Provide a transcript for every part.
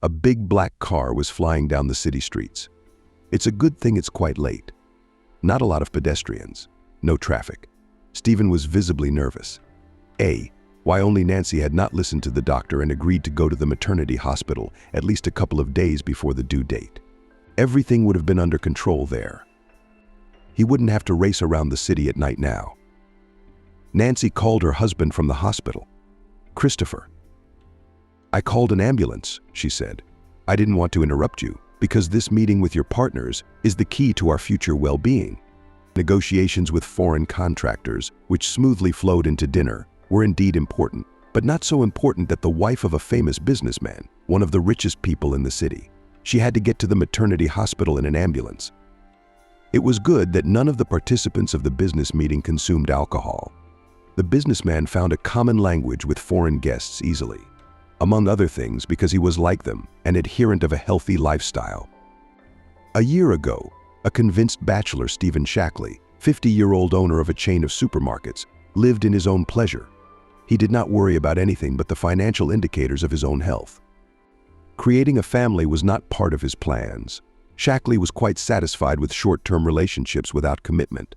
A big black car was flying down the city streets. It's a good thing it's quite late. Not a lot of pedestrians. No traffic. Stephen was visibly nervous. Why only Nancy had not listened to the doctor and agreed to go to the maternity hospital at least a couple of days before the due date. Everything would have been under control there. He wouldn't have to race around the city at night now. Nancy called her husband from the hospital. Christopher. "I called an ambulance," she said. "I didn't want to interrupt you, because this meeting with your partners is the key to our future well-being." Negotiations with foreign contractors, which smoothly flowed into dinner, were indeed important, but not so important that the wife of a famous businessman, one of the richest people in the city, she had to get to the maternity hospital in an ambulance. It was good that none of the participants of the business meeting consumed alcohol. The businessman found a common language with foreign guests easily, among other things because he was like them, an adherent of a healthy lifestyle. A year ago, a convinced bachelor, Stephen Shackley, 50-year-old owner of a chain of supermarkets, lived in his own pleasure. He did not worry about anything but the financial indicators of his own health. Creating a family was not part of his plans. Shackley was quite satisfied with short-term relationships without commitment.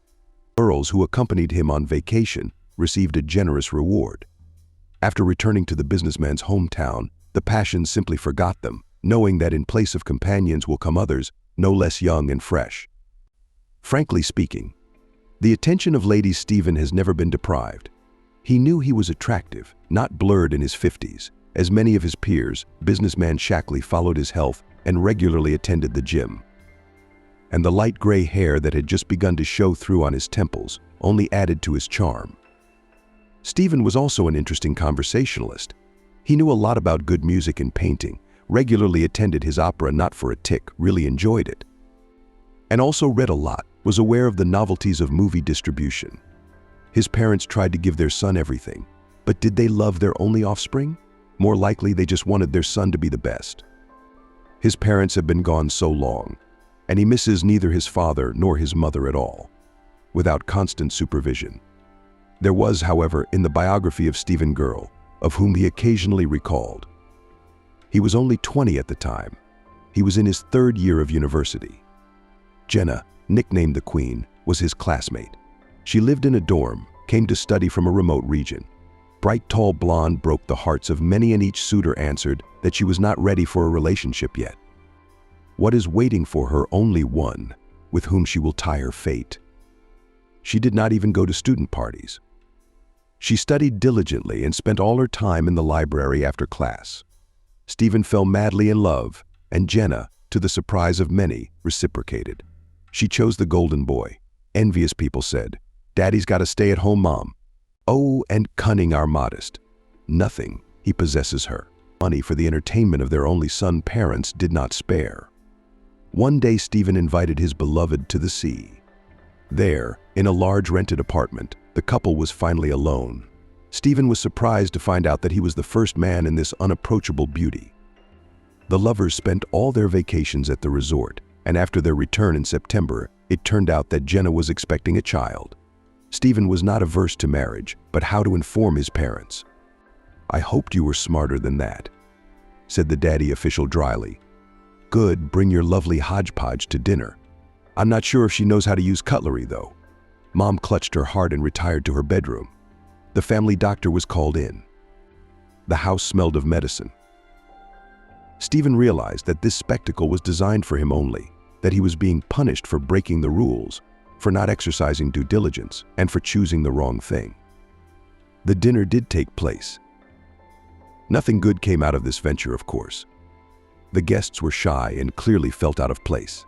Girls who accompanied him on vacation received a generous reward. After returning to the businessman's hometown, the passions simply forgot them, knowing that in place of companions will come others, no less young and fresh. Frankly speaking, the attention of Lady Stephen has never been deprived. He knew he was attractive, not blurred in his 50s. As many of his peers, businessman Shackley followed his health and regularly attended the gym. And the light gray hair that had just begun to show through on his temples only added to his charm. Stephen was also an interesting conversationalist. He knew a lot about good music and painting, regularly attended his opera not for a tick, really enjoyed it. And also read a lot, was aware of the novelties of movie distribution. His parents tried to give their son everything, but did they love their only offspring? More likely they just wanted their son to be the best. His parents have been gone so long, and he misses neither his father nor his mother at all, without constant supervision. There was, however, in the biography of Stephen Girl, of whom he occasionally recalled. He was only 20 at the time. He was in his 3rd year of university. Jenna, nicknamed the Queen, was his classmate. She lived in a dorm, came to study from a remote region. Bright, tall blonde broke the hearts of many, and each suitor answered that she was not ready for a relationship yet. What is waiting for her? Only one, with whom she will tie her fate. She did not even go to student parties. She studied diligently and spent all her time in the library after class. Stephen fell madly in love, and Jenna, to the surprise of many, reciprocated. She chose the golden boy. Envious people said, "Daddy's got a stay-at-home mom." Oh, and cunning are modest. Nothing, he possesses her. Money for the entertainment of their only son parents did not spare. One day Stephen invited his beloved to the sea. There, in a large rented apartment, the couple was finally alone. Stephen was surprised to find out that he was the first man in this unapproachable beauty. The lovers spent all their vacations at the resort, and after their return in September, it turned out that Jenna was expecting a child. Stephen was not averse to marriage, but how to inform his parents. "I hoped you were smarter than that," said the daddy official dryly. "Good, bring your lovely hodgepodge to dinner. I'm not sure if she knows how to use cutlery, though." Mom clutched her heart and retired to her bedroom. The family doctor was called in. The house smelled of medicine. Stephen realized that this spectacle was designed for him only, that he was being punished for breaking the rules, for not exercising due diligence, and for choosing the wrong thing. The dinner did take place. Nothing good came out of this venture, of course. The guests were shy and clearly felt out of place.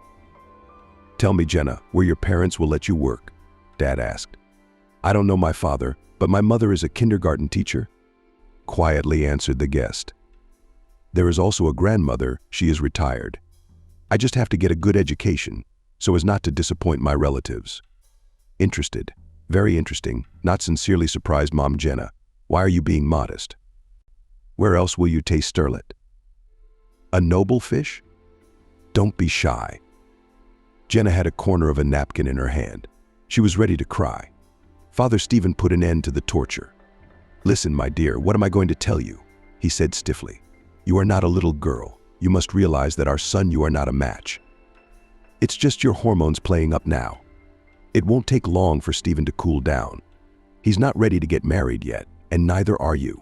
"Tell me, Jenna, where your parents will let you work?" Dad asked. "I don't know my father, but my mother is a kindergarten teacher," quietly answered the guest. "There is also a grandmother, she is retired. I just have to get a good education, so as not to disappoint my relatives." Interested, very interesting, not sincerely surprised Mom Jenna. "Why are you being modest? Where else will you taste sterlet? A noble fish? Don't be shy." Jenna had a corner of a napkin in her hand. She was ready to cry. Father Stephen put an end to the torture. "Listen, my dear, what am I going to tell you?" he said stiffly. "You are not a little girl. you must realize that our son, you are not a match. It's just your hormones playing up now. It won't take long for Stephen to cool down. He's not ready to get married yet, and neither are you.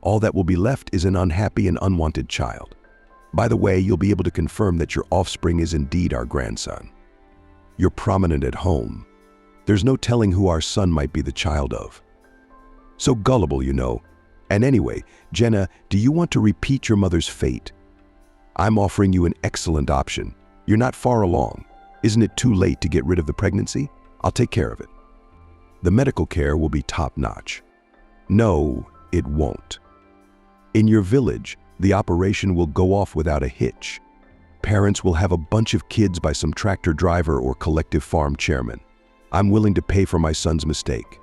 All that will be left is an unhappy and unwanted child. By the way, you'll be able to confirm that your offspring is indeed our grandson. You're prominent at home. There's no telling who our son might be the child of. So gullible, you know. And anyway, Jenna, do you want to repeat your mother's fate? I'm offering you an excellent option. You're not far along. Isn't it too late to get rid of the pregnancy? I'll take care of it. The medical care will be top-notch. No, it won't. In your village, the operation will go off without a hitch. Parents will have a bunch of kids by some tractor driver or collective farm chairman. I'm willing to pay for my son's mistake.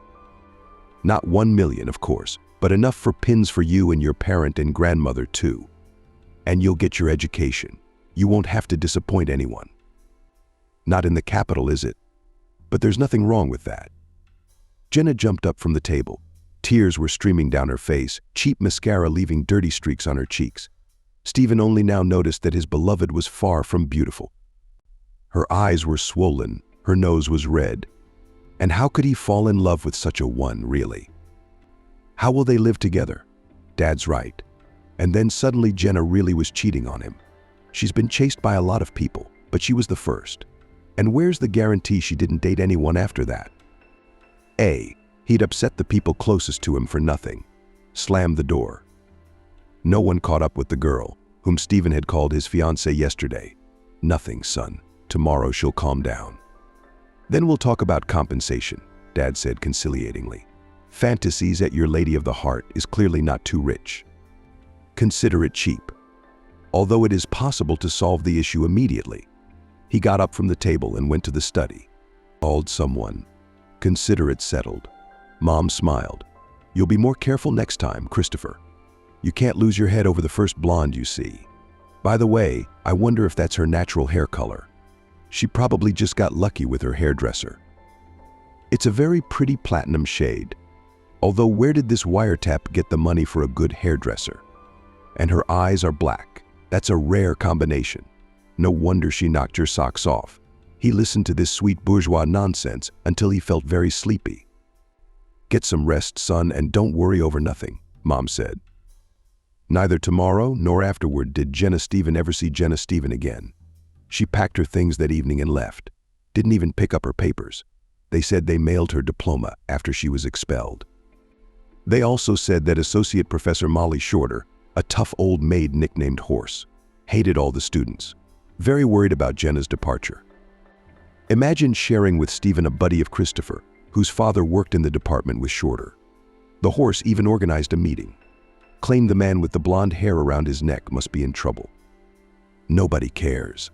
Not 1 million, of course, but enough for pins for you and your parent and grandmother too. And you'll get your education. You won't have to disappoint anyone. Not in the capital, is it? But there's nothing wrong with that. Jenna jumped up from the table. Tears were streaming down her face, cheap mascara leaving dirty streaks on her cheeks. Stephen only now noticed that his beloved was far from beautiful. Her eyes were swollen, her nose was red. And how could he fall in love with such a one, really? How will they live together? Dad's right. And then suddenly Jenna really was cheating on him. She's been chased by a lot of people, but she was the first. And where's the guarantee she didn't date anyone after that? He'd upset the people closest to him for nothing. Slammed the door. No one caught up with the girl, whom Stephen had called his fiancée yesterday. Nothing, son. Tomorrow she'll calm down. Then we'll talk about compensation, Dad said conciliatingly. Fantasies at your lady of the heart is clearly not too rich. Consider it cheap. Although it is possible to solve the issue immediately. He got up from the table and went to the study. Called someone. Consider it settled. Mom smiled. You'll be more careful next time, Christopher. You can't lose your head over the first blonde you see. By the way, I wonder if that's her natural hair color. She probably just got lucky with her hairdresser. It's a very pretty platinum shade. Although where did this wiretap get the money for a good hairdresser? And her eyes are black. That's a rare combination. No wonder she knocked your socks off. He listened to this sweet bourgeois nonsense until he felt very sleepy. Get some rest, son, and don't worry over nothing, Mom said. Neither tomorrow nor afterward did Jenna Stephen ever see Jenna Stephen again. She packed her things that evening and left. Didn't even pick up her papers. They said they mailed her diploma after she was expelled. They also said that Associate Professor Molly Shorter, a tough old maid nicknamed Horse, hated all the students. Very worried about Jenna's departure. Imagine sharing with Stephen a buddy of Christopher, whose father worked in the department with Shorter. The Horse even organized a meeting. Claimed the man with the blonde hair around his neck must be in trouble. Nobody cares.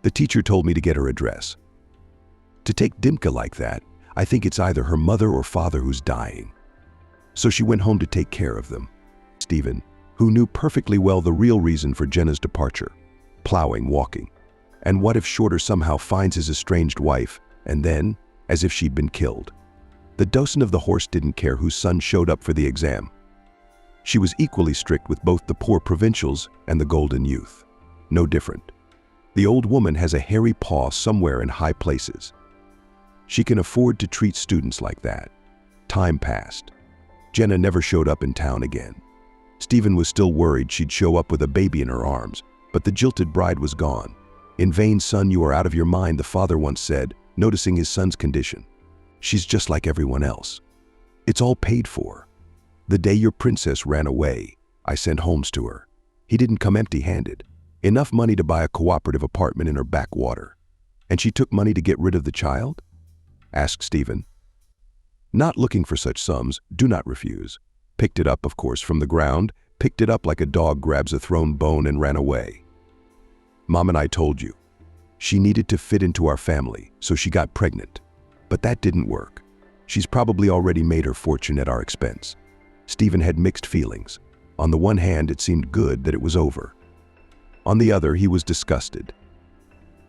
The teacher told me to get her address. To take Dimka like that, I think it's either her mother or father who's dying. So she went home to take care of them. Stephen, who knew perfectly well the real reason for Jenna's departure, plowing, walking. And what if Shorter somehow finds his estranged wife, and then, as if she'd been killed? The docent of the Horse didn't care whose son showed up for the exam. She was equally strict with both the poor provincials and the golden youth. No different. The old woman has a hairy paw somewhere in high places. She can afford to treat students like that. Time passed. Jenna never showed up in town again. Stephen was still worried she'd show up with a baby in her arms, but the jilted bride was gone. In vain, son, you are out of your mind, the father once said, noticing his son's condition. She's just like everyone else. It's all paid for. The day your princess ran away, I sent Holmes to her. He didn't come empty-handed. Enough money to buy a cooperative apartment in her backwater. And she took money to get rid of the child? Asked Stephen. Not looking for such sums, do not refuse. Picked it up, of course, from the ground, picked it up like a dog grabs a thrown bone and ran away. Mom and I told you. She needed to fit into our family, so she got pregnant. But that didn't work. She's probably already made her fortune at our expense. Stephen had mixed feelings. On the one hand, it seemed good that it was over. On the other, he was disgusted.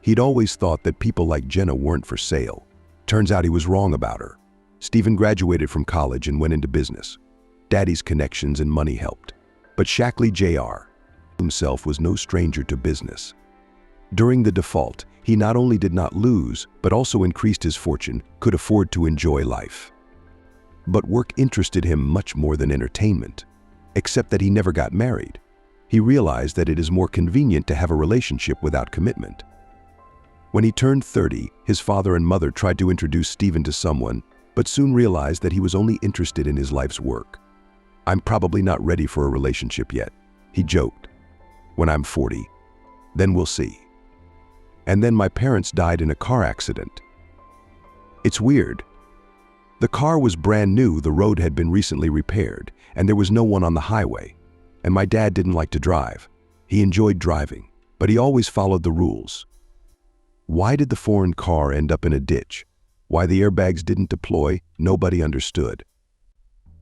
He'd always thought that people like Jenna weren't for sale. Turns out he was wrong about her. Stephen graduated from college and went into business. Daddy's connections and money helped. But Shackley Jr. himself was no stranger to business. During the default, he not only did not lose, but also increased his fortune, could afford to enjoy life. But work interested him much more than entertainment, except that he never got married. He realized that it is more convenient to have a relationship without commitment. When he turned 30, his father and mother tried to introduce Stephen to someone, but soon realized that he was only interested in his life's work. "I'm probably not ready for a relationship yet," he joked. "When I'm 40, then we'll see." And then my parents died in a car accident. It's weird. The car was brand new, the road had been recently repaired, and there was no one on the highway. And my dad didn't like to drive. He enjoyed driving, but he always followed the rules. Why did the foreign car end up in a ditch? Why the airbags didn't deploy, nobody understood.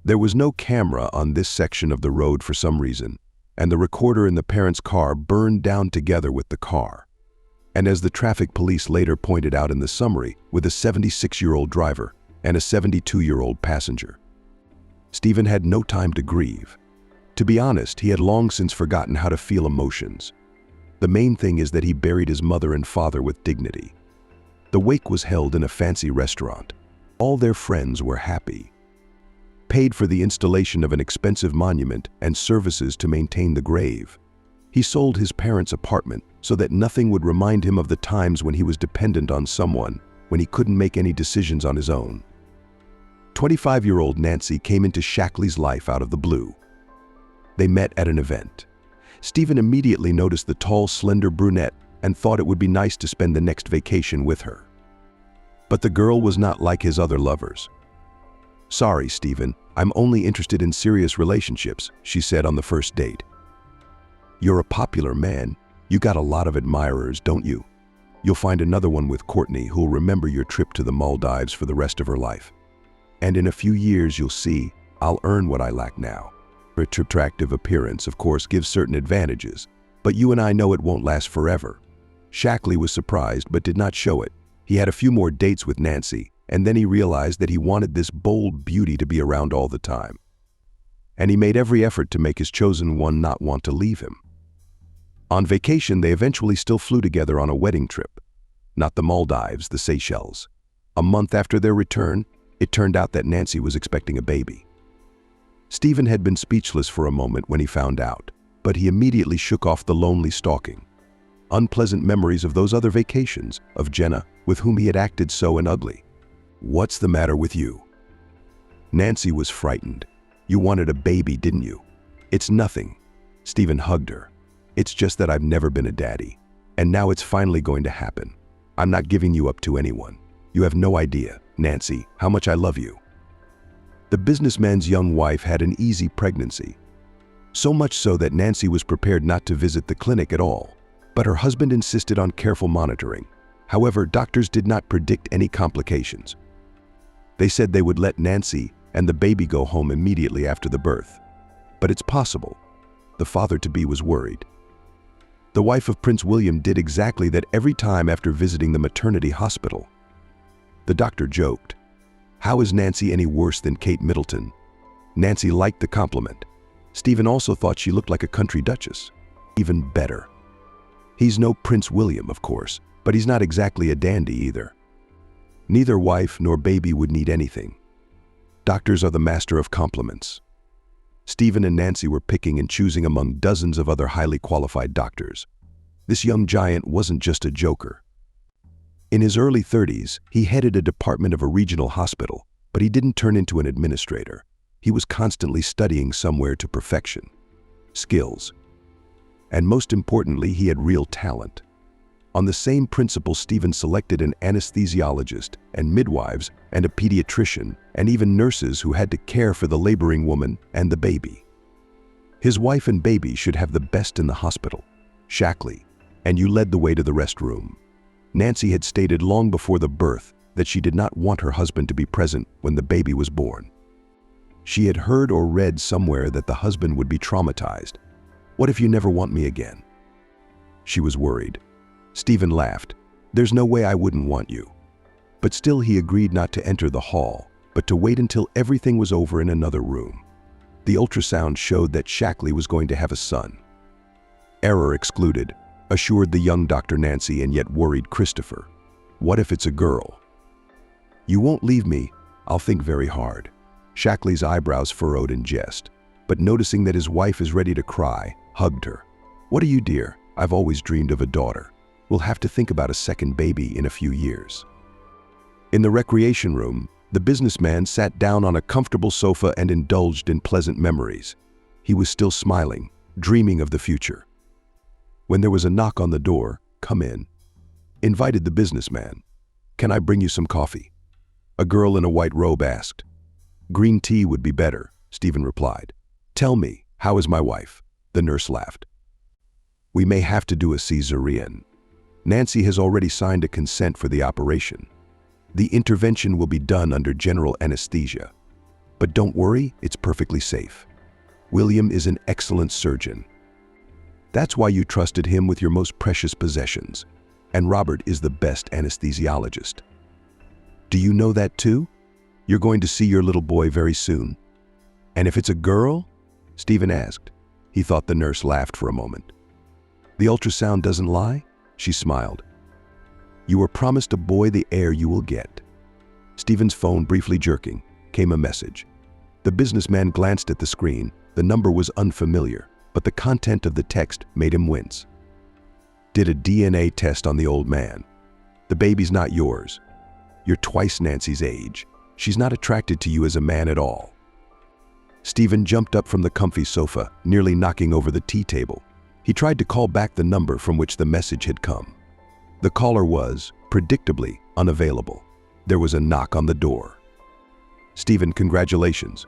There was no camera on this section of the road for some reason, and the recorder in the parents' car burned down together with the car. And as the traffic police later pointed out in the summary, with a 76-year-old driver and a 72-year-old passenger. Stephen had no time to grieve. To be honest, he had long since forgotten how to feel emotions. The main thing is that he buried his mother and father with dignity. The wake was held in a fancy restaurant. All their friends were happy. Paid for the installation of an expensive monument and services to maintain the grave. He sold his parents' apartment so that nothing would remind him of the times when he was dependent on someone, when he couldn't make any decisions on his own. 25-year-old Nancy came into Shackley's life out of the blue. They met at an event. Stephen immediately noticed the tall, slender brunette and thought it would be nice to spend the next vacation with her. But the girl was not like his other lovers. "Sorry, Stephen, I'm only interested in serious relationships," she said on the first date. "You're a popular man. You got a lot of admirers, don't you? You'll find another one with Courtney who'll remember your trip to the Maldives for the rest of her life. And in a few years, you'll see, I'll earn what I lack now." Her attractive appearance, of course, gives certain advantages, but you and I know it won't last forever. Shackley was surprised but did not show it. He had a few more dates with Nancy, and then he realized that he wanted this bold beauty to be around all the time. And he made every effort to make his chosen one not want to leave him. On vacation, they eventually still flew together on a wedding trip. Not the Maldives, the Seychelles. A month after their return, it turned out that Nancy was expecting a baby. Stephen had been speechless for a moment when he found out, but he immediately shook off the lonely stalking. Unpleasant memories of those other vacations, of Jenna, with whom he had acted so ugly. "What's the matter with you?" Nancy was frightened. "You wanted a baby, didn't you?" "It's nothing." Stephen hugged her. "It's just that I've never been a daddy, and now it's finally going to happen. I'm not giving you up to anyone. You have no idea, Nancy, how much I love you." The businessman's young wife had an easy pregnancy. So much so that Nancy was prepared not to visit the clinic at all, but her husband insisted on careful monitoring. However, doctors did not predict any complications. They said they would let Nancy and the baby go home immediately after the birth. But it's possible. The father-to-be was worried. The wife of Prince William did exactly that every time after visiting the maternity hospital. The doctor joked, "How is Nancy any worse than Kate Middleton?" Nancy liked the compliment. Stephen also thought she looked like a country duchess. Even better. He's no Prince William, of course, but he's not exactly a dandy either. Neither wife nor baby would need anything. Doctors are the master of compliments. Stephen and Nancy were picking and choosing among dozens of other highly qualified doctors. This young giant wasn't just a joker. In his early 30s, he headed a department of a regional hospital, but he didn't turn into an administrator. He was constantly studying somewhere to perfection. Skills. And most importantly, he had real talent. On the same principle, Stephen selected an anesthesiologist and midwives and a pediatrician and even nurses who had to care for the laboring woman and the baby. His wife and baby should have the best in the hospital. Shackley, and you led the way to the restroom. Nancy had stated long before the birth that she did not want her husband to be present when the baby was born. She had heard or read somewhere that the husband would be traumatized. "What if you never want me again?" She was worried. Stephen laughed. "There's no way I wouldn't want you." But still he agreed not to enter the hall, but to wait until everything was over in another room. The ultrasound showed that Shackley was going to have a son. Error excluded, assured the young Dr. Nancy and yet worried Christopher. What if it's a girl? You won't leave me, I'll think very hard. Shackley's eyebrows furrowed in jest, but noticing that his wife is ready to cry, hugged her. What are you, dear? I've always dreamed of a daughter. We'll have to think about a second baby in a few years. In the recreation room, the businessman sat down on a comfortable sofa and indulged in pleasant memories. He was still smiling, dreaming of the future. When there was a knock on the door, "Come in," invited the businessman. "Can I bring you some coffee?" A girl in a white robe asked. "Green tea would be better," Stephen replied. "Tell me, how is my wife?" The nurse laughed. "We may have to do a cesarean. Nancy has already signed a consent for the operation. The intervention will be done under general anesthesia. But don't worry, it's perfectly safe. William is an excellent surgeon. That's why you trusted him with your most precious possessions. And Robert is the best anesthesiologist. Do you know that too? You're going to see your little boy very soon." "And if it's a girl?" Stephen asked. He thought the nurse laughed for a moment. "The ultrasound doesn't lie?" She smiled. "You were promised a boy, the heir you will get." Stephen's phone briefly jerking, came a message. The businessman glanced at the screen. The number was unfamiliar, but the content of the text made him wince. "Did a DNA test on the old man. The baby's not yours. You're twice Nancy's age. She's not attracted to you as a man at all." Stephen jumped up from the comfy sofa, nearly knocking over the tea table. He tried to call back the number from which the message had come. The caller was, predictably, unavailable. There was a knock on the door. "Stephen, congratulations.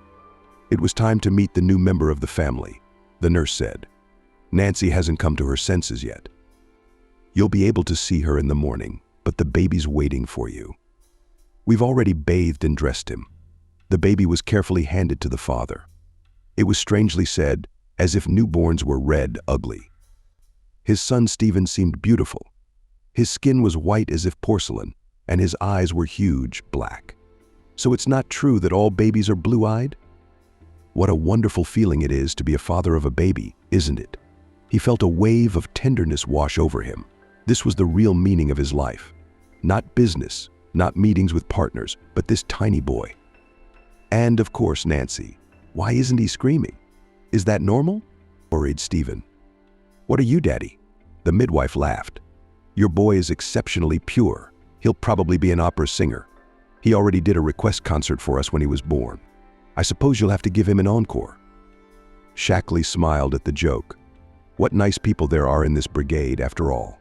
It was time to meet the new member of the family," the nurse said. "Nancy hasn't come to her senses yet. You'll be able to see her in the morning, but the baby's waiting for you. We've already bathed and dressed him." The baby was carefully handed to the father. It was strangely said, as if newborns were red, ugly. His son Stephen seemed beautiful. His skin was white as if porcelain, and his eyes were huge, black. So it's not true that all babies are blue-eyed? What a wonderful feeling it is to be a father of a baby, isn't it? He felt a wave of tenderness wash over him. This was the real meaning of his life. Not business, not meetings with partners, but this tiny boy. And of course, Nancy. Why isn't he screaming? Is that normal? Worried Stephen. "What are you, Daddy?" The midwife laughed. "Your boy is exceptionally pure. He'll probably be an opera singer. He already did a request concert for us when he was born. I suppose you'll have to give him an encore." Shackley smiled at the joke. What nice people there are in this brigade, after all.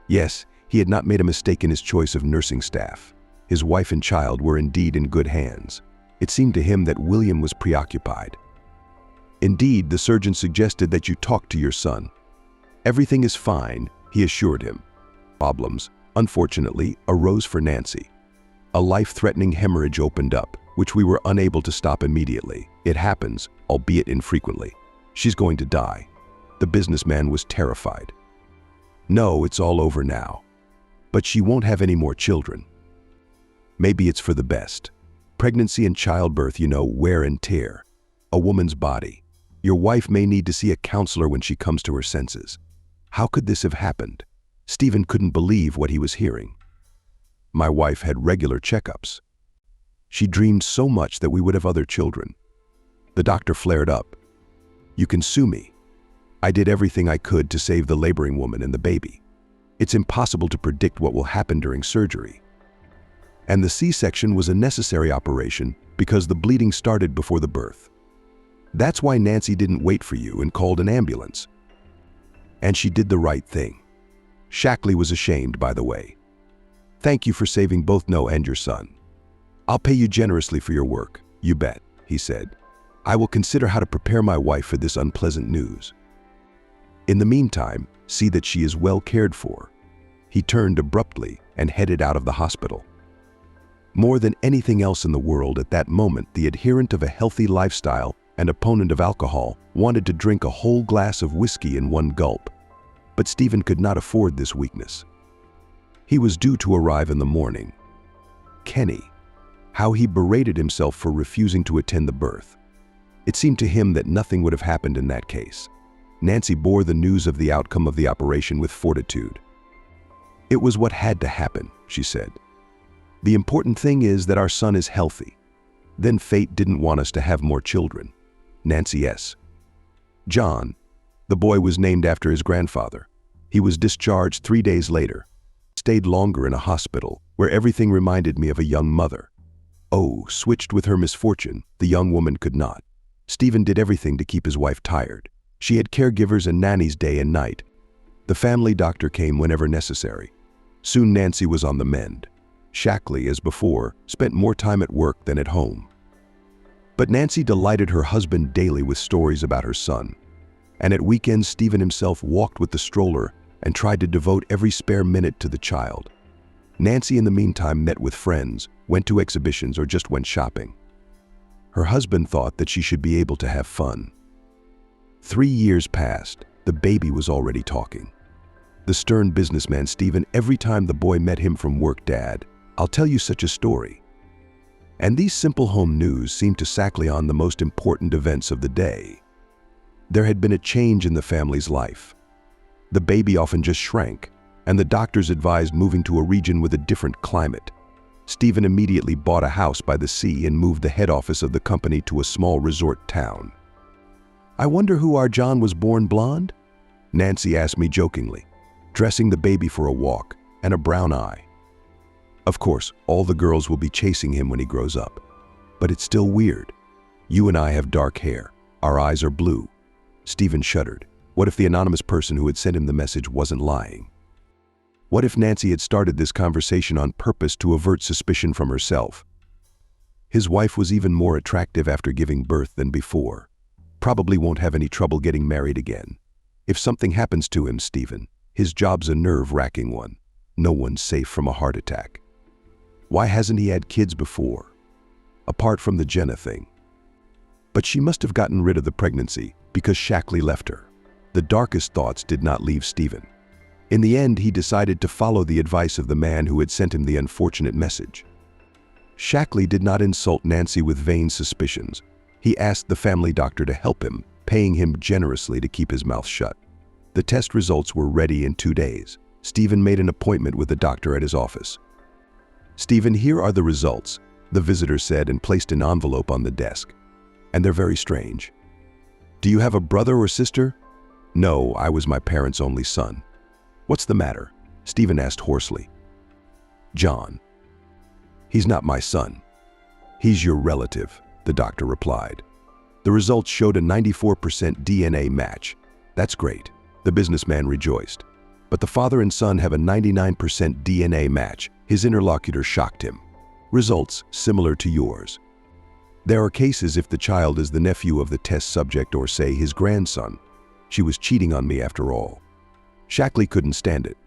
Yes, he had not made a mistake in his choice of nursing staff. His wife and child were indeed in good hands. It seemed to him that William was preoccupied. "Indeed, the surgeon suggested that you talk to your son." "Everything is fine," he assured him. Problems, unfortunately, arose for Nancy. A life-threatening hemorrhage opened up, which we were unable to stop immediately. It happens, albeit infrequently. She's going to die. The businessman was terrified. "No, it's all over now. But she won't have any more children. Maybe it's for the best. Pregnancy and childbirth, you know, wear and tear. A woman's body. Your wife may need to see a counselor when she comes to her senses." How could this have happened? Stephen couldn't believe what he was hearing. "My wife had regular checkups. She dreamed so much that we would have other children." The doctor flared up. "You can sue me. I did everything I could to save the laboring woman and the baby. It's impossible to predict what will happen during surgery. And the C-section was a necessary operation because the bleeding started before the birth. That's why Nancy didn't wait for you and called an ambulance. And she did the right thing. Shackley was ashamed, by the way. Thank you for saving both Noah and your son. I'll pay you generously for your work, you bet," he said. "I will consider how to prepare my wife for this unpleasant news. In the meantime, see that she is well cared for." He turned abruptly and headed out of the hospital. More than anything else in the world at that moment, the adherent of a healthy lifestyle and opponent of alcohol wanted to drink a whole glass of whiskey in one gulp. But Stephen could not afford this weakness. He was due to arrive in the morning. Kenny. How he berated himself for refusing to attend the birth. It seemed to him that nothing would have happened in that case. Nancy bore the news of the outcome of the operation with fortitude. "It was what had to happen," she said. "The important thing is that our son is healthy. Then fate didn't want us to have more children." Nancy S. John. The boy was named after his grandfather. He was discharged 3 days later. Stayed longer in a hospital, where everything reminded me of a young mother. Oh, switched with her misfortune, the young woman could not. Stephen did everything to keep his wife tired. She had caregivers and nannies day and night. The family doctor came whenever necessary. Soon Nancy was on the mend. Shackley, as before, spent more time at work than at home. But Nancy delighted her husband daily with stories about her son. And at weekends, Stephen himself walked with the stroller and tried to devote every spare minute to the child. Nancy, in the meantime, met with friends, went to exhibitions, or just went shopping. Her husband thought that she should be able to have fun. 3 years passed. The baby was already talking. The stern businessman Stephen, every time the boy met him from work, "Dad, I'll tell you such a story." And these simple home news seemed to Shackley on the most important events of the day. There had been a change in the family's life. The baby often just shrank, and the doctors advised moving to a region with a different climate. Stephen immediately bought a house by the sea and moved the head office of the company to a small resort town. "I wonder who our John was born blonde?" Nancy asked me jokingly, dressing the baby for a walk, and a brown eye. "Of course, all the girls will be chasing him when he grows up. But it's still weird. You and I have dark hair. Our eyes are blue." Stephen shuddered. What if the anonymous person who had sent him the message wasn't lying? What if Nancy had started this conversation on purpose to avert suspicion from herself? His wife was even more attractive after giving birth than before. Probably won't have any trouble getting married again. If something happens to him, Stephen, his job's a nerve-wracking one. No one's safe from a heart attack. Why hasn't he had kids before? Apart from the Jenna thing. But she must have gotten rid of the pregnancy because Shackley left her. The darkest thoughts did not leave Stephen. In the end, he decided to follow the advice of the man who had sent him the unfortunate message. Shackley did not insult Nancy with vain suspicions. He asked the family doctor to help him, paying him generously to keep his mouth shut. The test results were ready in 2 days. Stephen made an appointment with the doctor at his office. "Stephen, here are the results," the visitor said, and placed an envelope on the desk. "And they're very strange. Do you have a brother or sister?" "No, I was my parents' only son." "What's the matter?" Stephen asked hoarsely. "John. He's not my son. He's your relative," the doctor replied. The results showed a 94% DNA match. "That's great." The businessman rejoiced. "But the father and son have a 99% DNA match." His interlocutor shocked him. "Results similar to yours. There are cases if the child is the nephew of the test subject or, say, his grandson. She was cheating on me after all." Shackley couldn't stand it.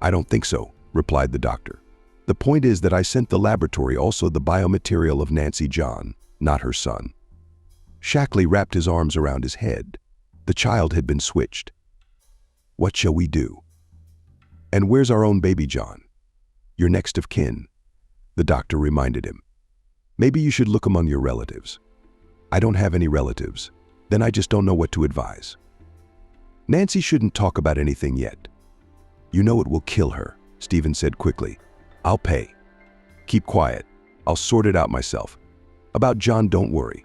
"I don't think so," replied the doctor. "The point is that I sent the laboratory also the biomaterial of Nancy John, not her son." Shackley wrapped his arms around his head. The child had been switched. "What shall we do?" "And where's our own baby John?" "Your next of kin," the doctor reminded him. "Maybe you should look among your relatives." "I don't have any relatives." "Then I just don't know what to advise." "Nancy shouldn't talk about anything yet." "You know it will kill her," Stephen said quickly. "I'll pay." "Keep quiet. I'll sort it out myself. About John, don't worry.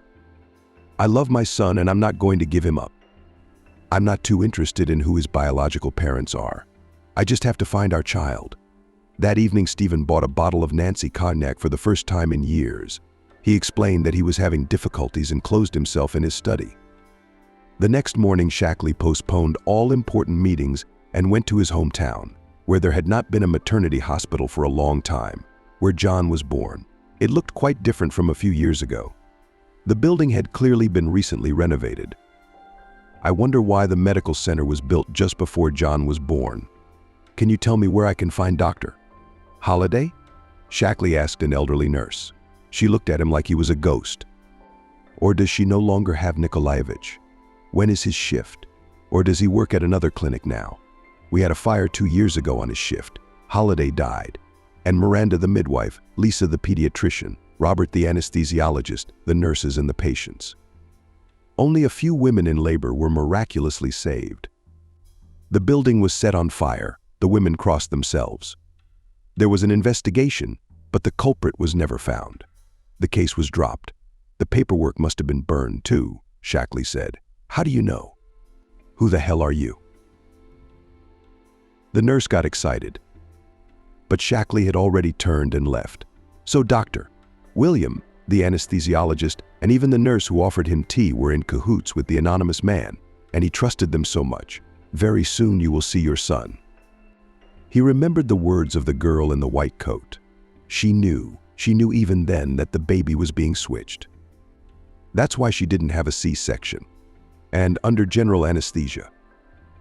I love my son and I'm not going to give him up. I'm not too interested in who his biological parents are. I just have to find our child." That evening, Stephen bought a bottle of Nancy cognac for the first time in years. He explained that he was having difficulties and closed himself in his study. The next morning, Shackley postponed all important meetings and went to his hometown, where there had not been a maternity hospital for a long time, where John was born. It looked quite different from a few years ago. The building had clearly been recently renovated. "I wonder why the medical center was built just before John was born. Can you tell me where I can find Dr. Holiday?" Shackley asked an elderly nurse. She looked at him like he was a ghost. "Or does she no longer have Nikolaevich? When is his shift? Or does he work at another clinic now? We had a fire 2 years ago on his shift. Holiday died. And Miranda the midwife, Lisa the pediatrician, Robert the anesthesiologist, the nurses and the patients." Only a few women in labor were miraculously saved. The building was set on fire. The women crossed themselves. There was an investigation, but the culprit was never found. The case was dropped. The paperwork must have been burned too, Shackley said. How do you know? Who the hell are you? The nurse got excited. But Shackley had already turned and left. So Dr. William, the anesthesiologist, and even the nurse who offered him tea were in cahoots with the anonymous man, and he trusted them so much. Very soon you will see your son. He remembered the words of the girl in the white coat. She knew even then that the baby was being switched. That's why she didn't have a C-section. And under general anesthesia,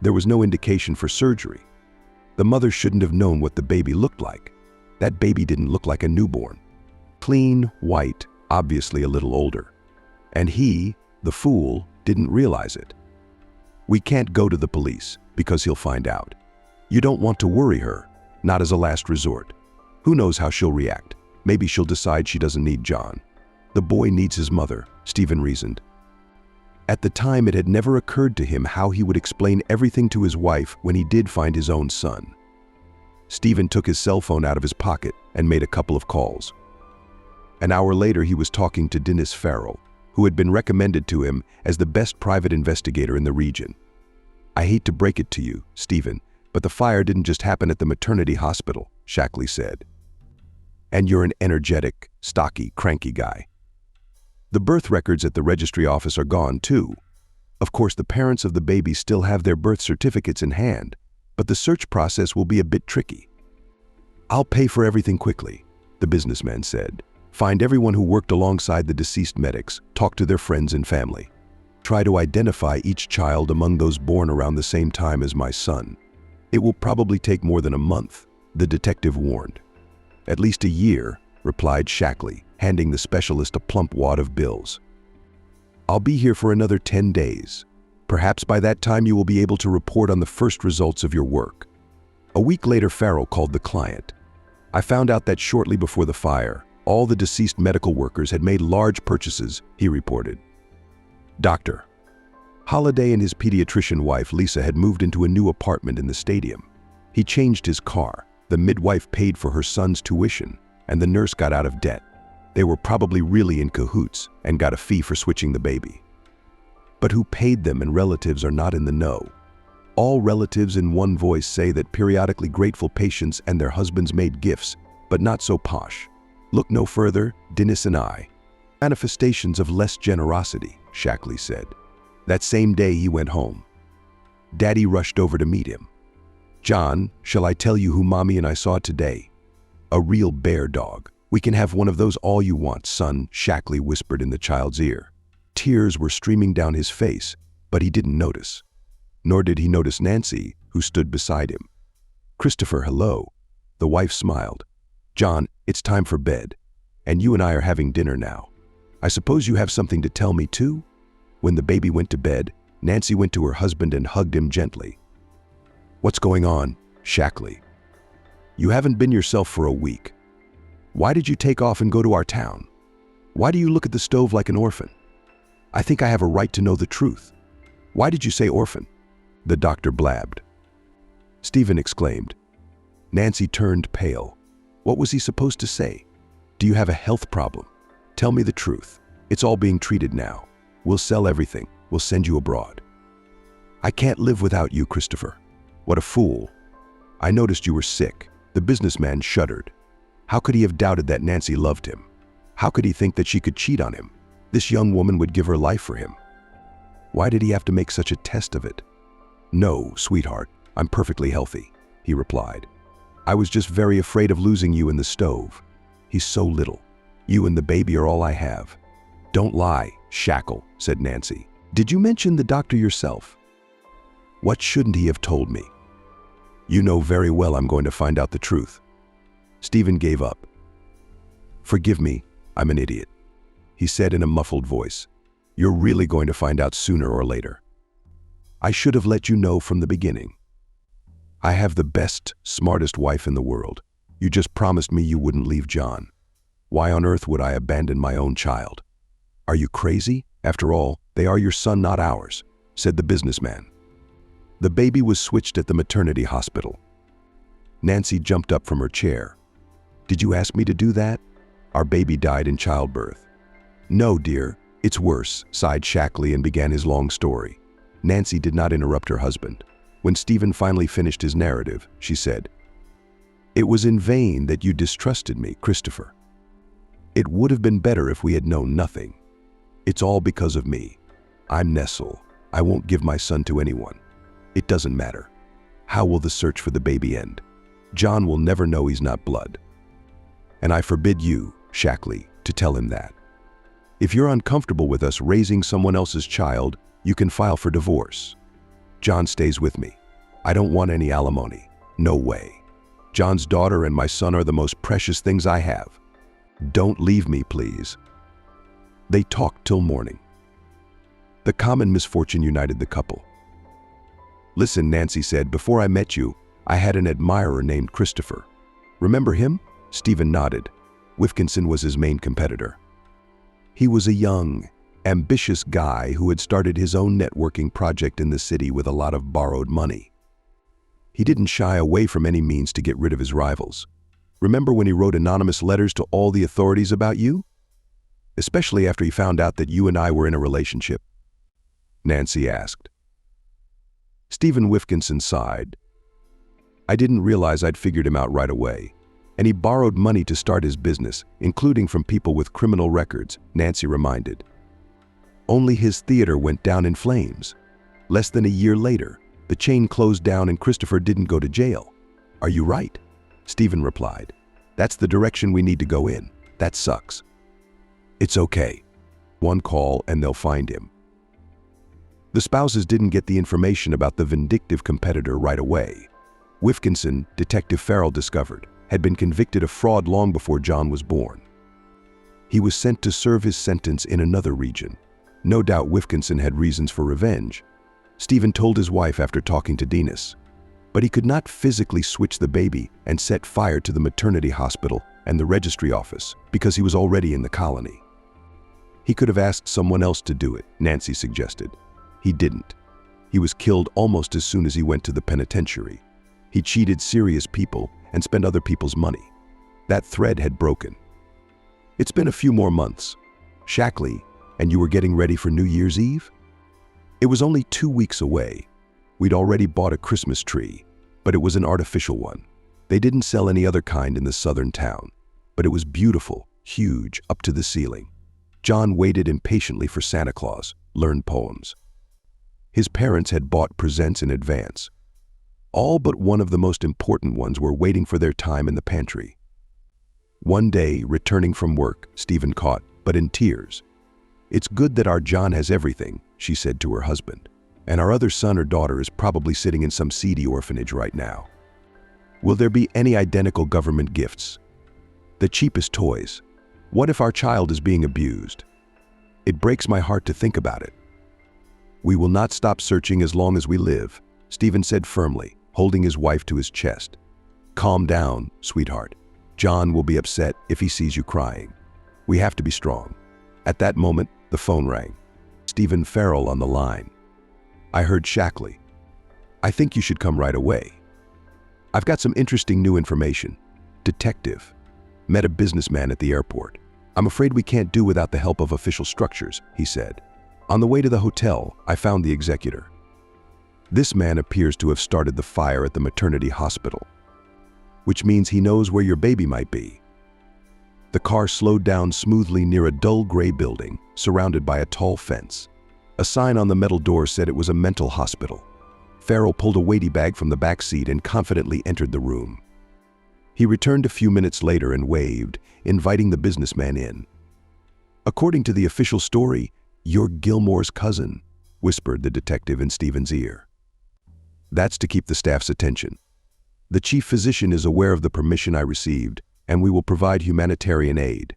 there was no indication for surgery. The mother shouldn't have known what the baby looked like. That baby didn't look like a newborn. Clean, white, obviously a little older. And he, the fool, didn't realize it. We can't go to the police because he'll find out. You don't want to worry her, not as a last resort. Who knows how she'll react? Maybe she'll decide she doesn't need John. The boy needs his mother, Stephen reasoned. At the time, it had never occurred to him how he would explain everything to his wife when he did find his own son. Stephen took his cell phone out of his pocket and made a couple of calls. An hour later, he was talking to Dennis Farrell, who had been recommended to him as the best private investigator in the region. I hate to break it to you, Stephen, but the fire didn't just happen at the maternity hospital, Shackley said. And you're an energetic, stocky, cranky guy. The birth records at the registry office are gone too. Of course, the parents of the baby still have their birth certificates in hand, but the search process will be a bit tricky. I'll pay for everything quickly, the businessman said. Find everyone who worked alongside the deceased medics, talk to their friends and family. Try to identify each child among those born around the same time as my son. It will probably take more than a month, the detective warned. At least a year, replied Shackley, handing the specialist a plump wad of bills. I'll be here for another 10 days. Perhaps by that time you will be able to report on the first results of your work. A week later, Farrell called the client. I found out that shortly before the fire, all the deceased medical workers had made large purchases, he reported. Dr. Holliday and his pediatrician wife, Lisa, had moved into a new apartment in the stadium. He changed his car, the midwife paid for her son's tuition, and the nurse got out of debt. They were probably really in cahoots and got a fee for switching the baby. But who paid them and relatives are not in the know. All relatives in one voice say that periodically grateful patients and their husbands made gifts, but not so posh. Look no further, Dennis and I. Manifestations of less generosity, Shackley said. That same day he went home. Daddy rushed over to meet him. John, shall I tell you who Mommy and I saw today? A real bear dog. We can have one of those all you want, son, Shackley whispered in the child's ear. Tears were streaming down his face, but he didn't notice. Nor did he notice Nancy, who stood beside him. Christopher, hello. The wife smiled. John, it's time for bed, and you and I are having dinner now. I suppose you have something to tell me too? When the baby went to bed, Nancy went to her husband and hugged him gently. What's going on, Shackley? You haven't been yourself for a week. Why did you take off and go to our town? Why do you look at the stove like an orphan? I think I have a right to know the truth. Why did you say orphan? The doctor blabbed. Stephen exclaimed. Nancy turned pale. What was he supposed to say? Do you have a health problem? Tell me the truth. It's all being treated now. We'll sell everything. We'll send you abroad. I can't live without you, Christopher. What a fool. I noticed you were sick. The businessman shuddered. How could he have doubted that Nancy loved him? How could he think that she could cheat on him? This young woman would give her life for him. Why did he have to make such a test of it? No, sweetheart, I'm perfectly healthy, he replied. I was just very afraid of losing you in the stove. He's so little. You and the baby are all I have. Don't lie, Shackle, said Nancy. Did you mention the doctor yourself? What shouldn't he have told me? You know very well I'm going to find out the truth. Stephen gave up. Forgive me, I'm an idiot, he said in a muffled voice. You're really going to find out sooner or later. I should have let you know from the beginning. I have the best, smartest wife in the world. You just promised me you wouldn't leave John. Why on earth would I abandon my own child? Are you crazy? After all, "They are your son, not ours," said the businessman. The baby was switched at the maternity hospital. Nancy jumped up from her chair. "Did you ask me to do that? Our baby died in childbirth." "No, dear, it's worse," sighed Shackley and began his long story. Nancy did not interrupt her husband. When Stephen finally finished his narrative, she said, "It was in vain that you distrusted me, Christopher. It would have been better if we had known nothing. It's all because of me. I'm Nestle. I won't give my son to anyone. It doesn't matter. How will the search for the baby end? John will never know he's not blood. And I forbid you, Shackley, to tell him that. If you're uncomfortable with us raising someone else's child, you can file for divorce. John stays with me. I don't want any alimony. No way. John's daughter and my son are the most precious things I have. Don't leave me, please." They talked till morning. The common misfortune united the couple. "Listen," Nancy said, "before I met you, I had an admirer named Christopher. Remember him?" Stephen nodded. Wilkinson was his main competitor. He was a young, ambitious guy who had started his own networking project in the city with a lot of borrowed money. He didn't shy away from any means to get rid of his rivals. Remember when he wrote anonymous letters to all the authorities about you? Especially after he found out that you and I were in a relationship?" Nancy asked. Stephen Wilkinson sighed. "I didn't realize I'd figured him out right away. And he borrowed money to start his business, including from people with criminal records," Nancy reminded. "Only his theater went down in flames. Less than a year later, the chain closed down and Christopher didn't go to jail. Are you right?" Stephen replied. "That's the direction we need to go in. That sucks." "It's okay. One call and they'll find him." The spouses didn't get the information about the vindictive competitor right away. Wilkinson, Detective Farrell discovered, had been convicted of fraud long before John was born. He was sent to serve his sentence in another region. No doubt Wilkinson had reasons for revenge. Stephen told his wife after talking to Dinas. But he could not physically switch the baby and set fire to the maternity hospital and the registry office because he was already in the colony. He could have asked someone else to do it, Nancy suggested. He didn't. He was killed almost as soon as he went to the penitentiary. He cheated serious people and spent other people's money. That thread had broken. It's been a few more months. Shackley, and you were getting ready for New Year's Eve? It was only 2 weeks away. We'd already bought a Christmas tree, but it was an artificial one. They didn't sell any other kind in the southern town, but it was beautiful, huge, up to the ceiling. John waited impatiently for Santa Claus, learned poems. His parents had bought presents in advance. All but one of the most important ones were waiting for their time in the pantry. One day, returning from work, Stephen caught, but in tears. "It's good that our John has everything," she said to her husband. "And our other son or daughter is probably sitting in some seedy orphanage right now. Will there be any identical government gifts? The cheapest toys? What if our child is being abused? It breaks my heart to think about it." "We will not stop searching as long as we live," Stephen said firmly, holding his wife to his chest. "Calm down, sweetheart. John will be upset if he sees you crying. We have to be strong." At that moment, the phone rang. Stephen Farrell on the line. "I heard Shackley. I think you should come right away. I've got some interesting new information. Detective. Met a businessman at the airport. I'm afraid we can't do without the help of official structures," he said. "On the way to the hotel, I found the executor. This man appears to have started the fire at the maternity hospital, which means he knows where your baby might be." The car slowed down smoothly near a dull gray building, surrounded by a tall fence. A sign on the metal door said it was a mental hospital. Farrell pulled a weighty bag from the back seat and confidently entered the room. He returned a few minutes later and waved, inviting the businessman in. "According to the official story, you're Gilmore's cousin," whispered the detective in Stephen's ear. "That's to keep the staff's attention. The chief physician is aware of the permission I received, and we will provide humanitarian aid."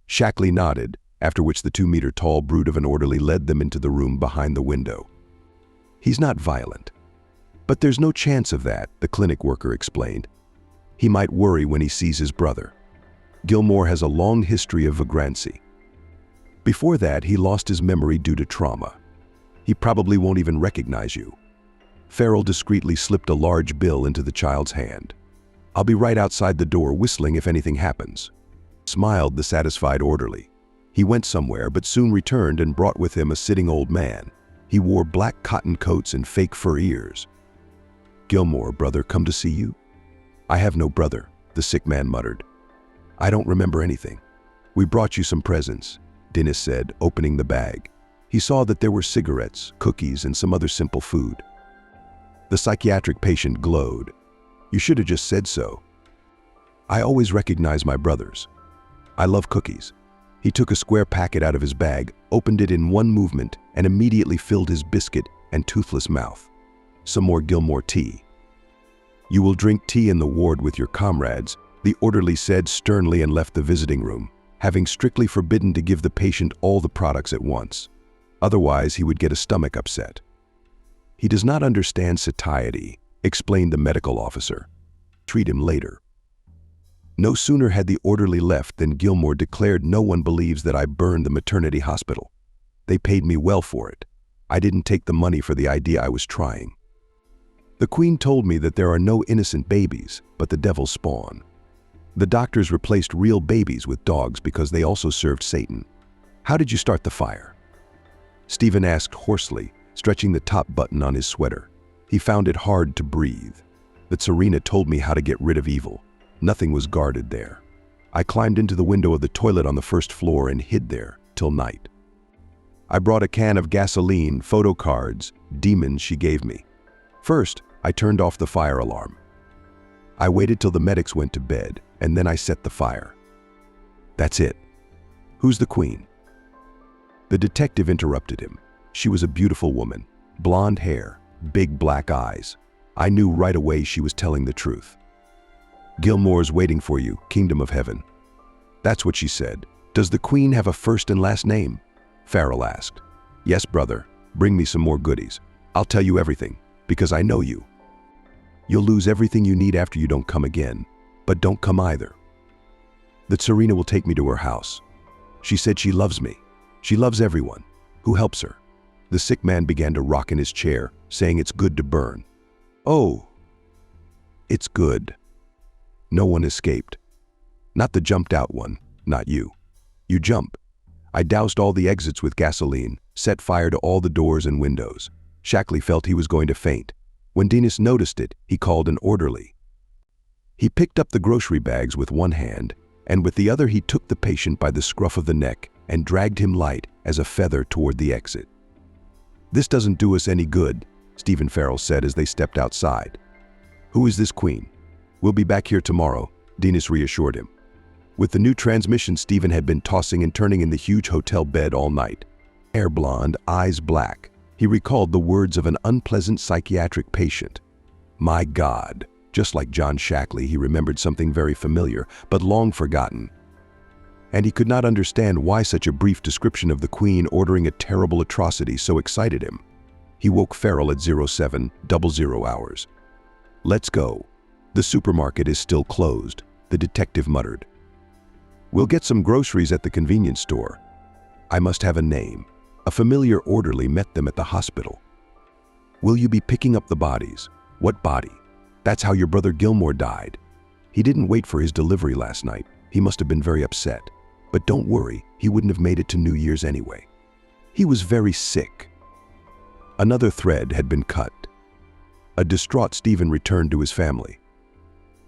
Shackley nodded, after which the 2-meter-tall brute of an orderly led them into the room behind the window. "He's not violent. But there's no chance of that," the clinic worker explained. "He might worry when he sees his brother. Gilmore has a long history of vagrancy." Before that, he lost his memory due to trauma. He probably won't even recognize you. Farrell discreetly slipped a large bill into the child's hand. I'll be right outside the door whistling if anything happens. Smiled the satisfied orderly. He went somewhere but soon returned and brought with him a sitting old man. He wore black cotton coats and fake fur ears. Gilmore, brother, come to see you? I have no brother, the sick man muttered. I don't remember anything. We brought you some presents, Dennis said, opening the bag. He saw that there were cigarettes, cookies, and some other simple food. The psychiatric patient glowed. You should have just said so. I always recognize my brothers. I love cookies. He took a square packet out of his bag, opened it in one movement, and immediately filled his biscuit and toothless mouth. Some more Gilmore tea. You will drink tea in the ward with your comrades, the orderly said sternly and left the visiting room, having strictly forbidden to give the patient all the products at once. Otherwise, he would get a stomach upset. He does not understand satiety, explained the medical officer. Treat him later. No sooner had the orderly left than Gilmore declared, no one believes that I burned the maternity hospital. They paid me well for it. I didn't take the money for the idea I was trying. The Queen told me that there are no innocent babies, but the devil's spawn. The doctors replaced real babies with dogs because they also served Satan. How did you start the fire? Stephen asked hoarsely, stretching the top button on his sweater. He found it hard to breathe. That Serena told me how to get rid of evil. Nothing was guarded there. I climbed into the window of the toilet on the first floor and hid there till night. I brought a can of gasoline, photo cards, demons she gave me. First, I turned off the fire alarm. I waited till the medics went to bed, and then I set the fire. That's it. Who's the Queen? The detective interrupted him. She was a beautiful woman, blonde hair, big black eyes. I knew right away she was telling the truth. Gilmore's waiting for you, Kingdom of Heaven. That's what she said. Does the Queen have a first and last name? Farrell asked. Yes, brother. Bring me some more goodies. I'll tell you everything, because I know you. You'll lose everything you need after you don't come again, but don't come either. That Serena will take me to her house. She said she loves me. She loves everyone who helps her. The sick man began to rock in his chair, saying it's good to burn. Oh, it's good. No one escaped. Not the jumped out one, not you. You jump. I doused all the exits with gasoline, set fire to all the doors and windows. Shackley felt he was going to faint. When Dennis noticed it, he called an orderly. He picked up the grocery bags with one hand, and with the other he took the patient by the scruff of the neck and dragged him light as a feather toward the exit. This doesn't do us any good, Stephen Farrell said as they stepped outside. Who is this Queen? We'll be back here tomorrow, Dennis reassured him. With the new transmission, Stephen had been tossing and turning in the huge hotel bed all night. Hair blonde, eyes black. He recalled the words of an unpleasant psychiatric patient. My God, just like John Shackley, he remembered something very familiar, but long forgotten. And he could not understand why such a brief description of the Queen ordering a terrible atrocity so excited him. He woke Farrell at 0700 hours. Let's go. The supermarket is still closed, the detective muttered. We'll get some groceries at the convenience store. I must have a name. A familiar orderly met them at the hospital. Will you be picking up the bodies? What body? That's how your brother Gilmore died. He didn't wait for his delivery last night. He must have been very upset. But don't worry, he wouldn't have made it to New Year's anyway. He was very sick. Another thread had been cut. A distraught Stephen returned to his family.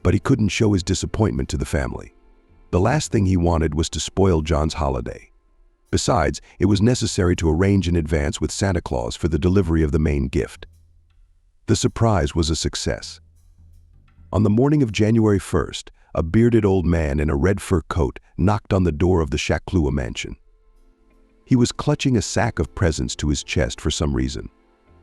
But he couldn't show his disappointment to the family. The last thing he wanted was to spoil John's holiday. Besides, it was necessary to arrange in advance with Santa Claus for the delivery of the main gift. The surprise was a success. On the morning of January 1st, a bearded old man in a red fur coat knocked on the door of the Shacklua mansion. He was clutching a sack of presents to his chest for some reason.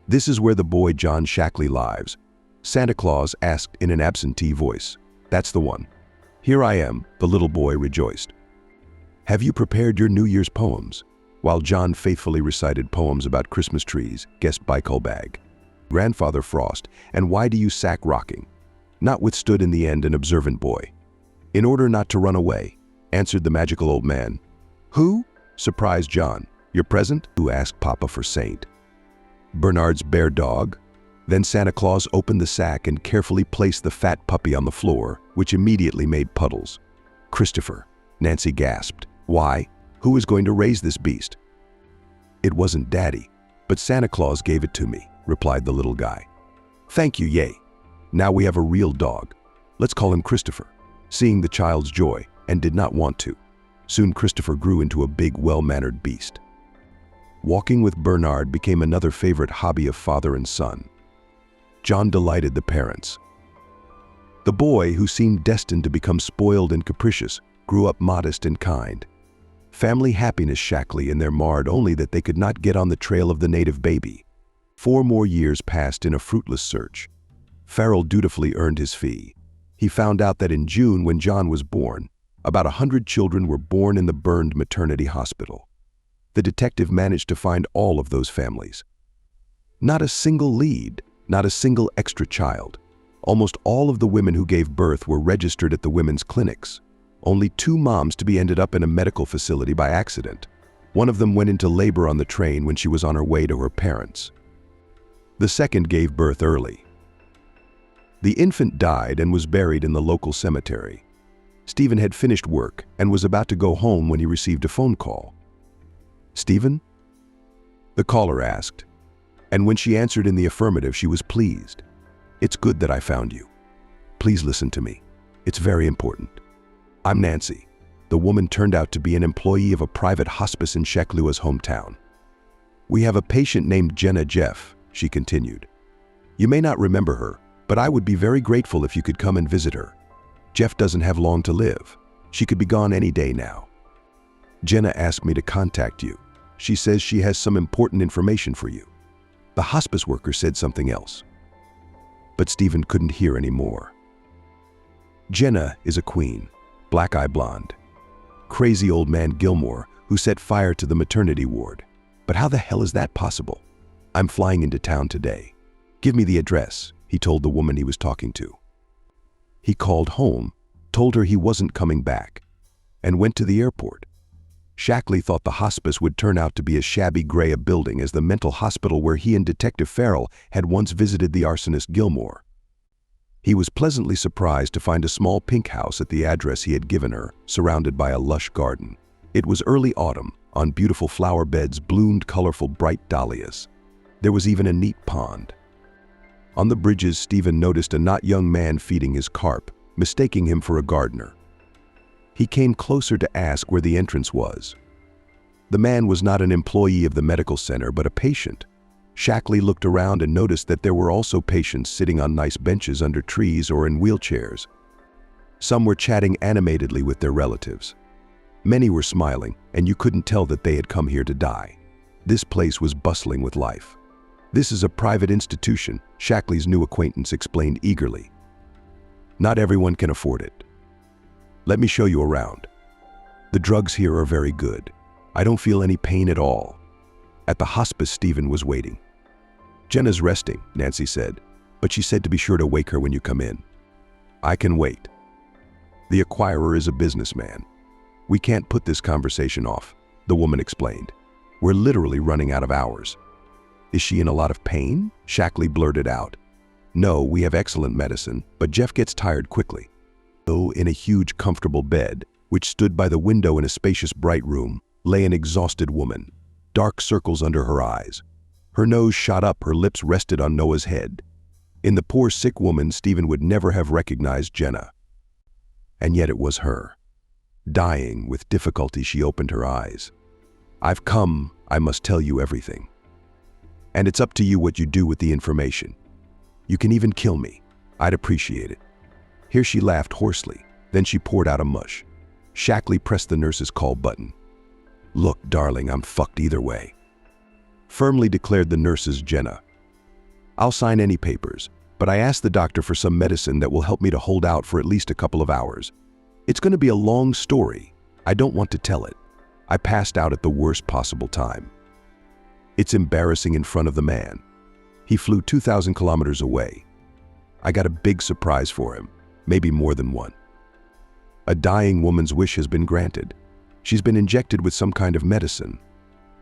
This is where the boy John Shackley lives, Santa Claus asked in an absentee voice. That's the one. Here I am, the little boy rejoiced. Have you prepared your New Year's poems? While John faithfully recited poems about Christmas trees, guessed by Colbag. Grandfather Frost, and why do you sack rocking? Not withstood in the end an observant boy. In order not to run away, answered the magical old man. Who? Surprise, John. You're present? Who asked Papa for Saint Bernard's bear dog? Then Santa Claus opened the sack and carefully placed the fat puppy on the floor, which immediately made puddles. Christopher, Nancy gasped. Why? Who is going to raise this beast? It wasn't Daddy, but Santa Claus gave it to me, replied the little guy. Thank you, yay. Now we have a real dog. Let's call him Christopher. Seeing the child's joy, and did not want to. Soon Christopher grew into a big, well-mannered beast. Walking with Bernard became another favorite hobby of father and son. John delighted the parents. The boy, who seemed destined to become spoiled and capricious, grew up modest and kind. Family happiness Shackley and their marred only that they could not get on the trail of the native baby. 4 more years passed in a fruitless search. Farrell dutifully earned his fee. He found out that in June, when John was born, about 100 children were born in the burned maternity hospital. The detective managed to find all of those families. Not a single lead, not a single extra child. Almost all of the women who gave birth were registered at the women's clinics. Only 2 moms to be ended up in a medical facility by accident. One of them went into labor on the train when she was on her way to her parents. The second gave birth early. The infant died and was buried in the local cemetery. Stephen had finished work and was about to go home when he received a phone call. Stephen? The caller asked, and when she answered in the affirmative, she was pleased. It's good that I found you. Please listen to me. It's very important. I'm Nancy. The woman turned out to be an employee of a private hospice in Sheklua's hometown. We have a patient named Jenna Jeff, she continued. You may not remember her, but I would be very grateful if you could come and visit her. Jeff doesn't have long to live. She could be gone any day now. Jenna asked me to contact you. She says she has some important information for you. The hospice worker said something else. But Stephen couldn't hear any more. Jenna is a queen, black-eye blonde. Crazy old man Gilmore, who set fire to the maternity ward. But how the hell is that possible? I'm flying into town today. Give me the address, he told the woman he was talking to. He called home, told her he wasn't coming back, and went to the airport. Shackley thought the hospice would turn out to be as shabby gray a building as the mental hospital where he and Detective Farrell had once visited the arsonist Gilmore. He was pleasantly surprised to find a small pink house at the address he had given her, surrounded by a lush garden. It was early autumn. On beautiful flower beds bloomed colorful bright dahlias. There was even a neat pond. On the bridges, Stephen noticed a not young man feeding his carp, mistaking him for a gardener. He came closer to ask where the entrance was. The man was not an employee of the medical center, but a patient. Shackley looked around and noticed that there were also patients sitting on nice benches under trees or in wheelchairs. Some were chatting animatedly with their relatives. Many were smiling, and you couldn't tell that they had come here to die. This place was bustling with life. This is a private institution, Shackley's new acquaintance explained eagerly. Not everyone can afford it. Let me show you around. The drugs here are very good. I don't feel any pain at all. At the hospice, Stephen was waiting. Jenna's resting, Nancy said, but she said to be sure to wake her when you come in. I can wait. The acquirer is a businessman. We can't put this conversation off, the woman explained. We're literally running out of hours. Is she in a lot of pain? Shackley blurted out. No, we have excellent medicine, but Jeff gets tired quickly. Though in a huge, comfortable bed, which stood by the window in a spacious, bright room, lay an exhausted woman, dark circles under her eyes. Her nose shot up, her lips rested on Noah's head. In the poor, sick woman, Stephen would never have recognized Jenna. And yet it was her. Dying, with difficulty, she opened her eyes. I've come, I must tell you everything. And it's up to you what you do with the information. You can even kill me. I'd appreciate it. Here she laughed hoarsely, then she poured out a mush. Shackley pressed the nurse's call button. Look, darling, I'm fucked either way. Firmly declared the nurse's Jenna. I'll sign any papers, but I asked the doctor for some medicine that will help me to hold out for at least a couple of hours. It's going to be a long story. I don't want to tell it. I passed out at the worst possible time. It's embarrassing in front of the man. He flew 2,000 kilometers away. I got a big surprise for him, maybe more than one. A dying woman's wish has been granted. She's been injected with some kind of medicine.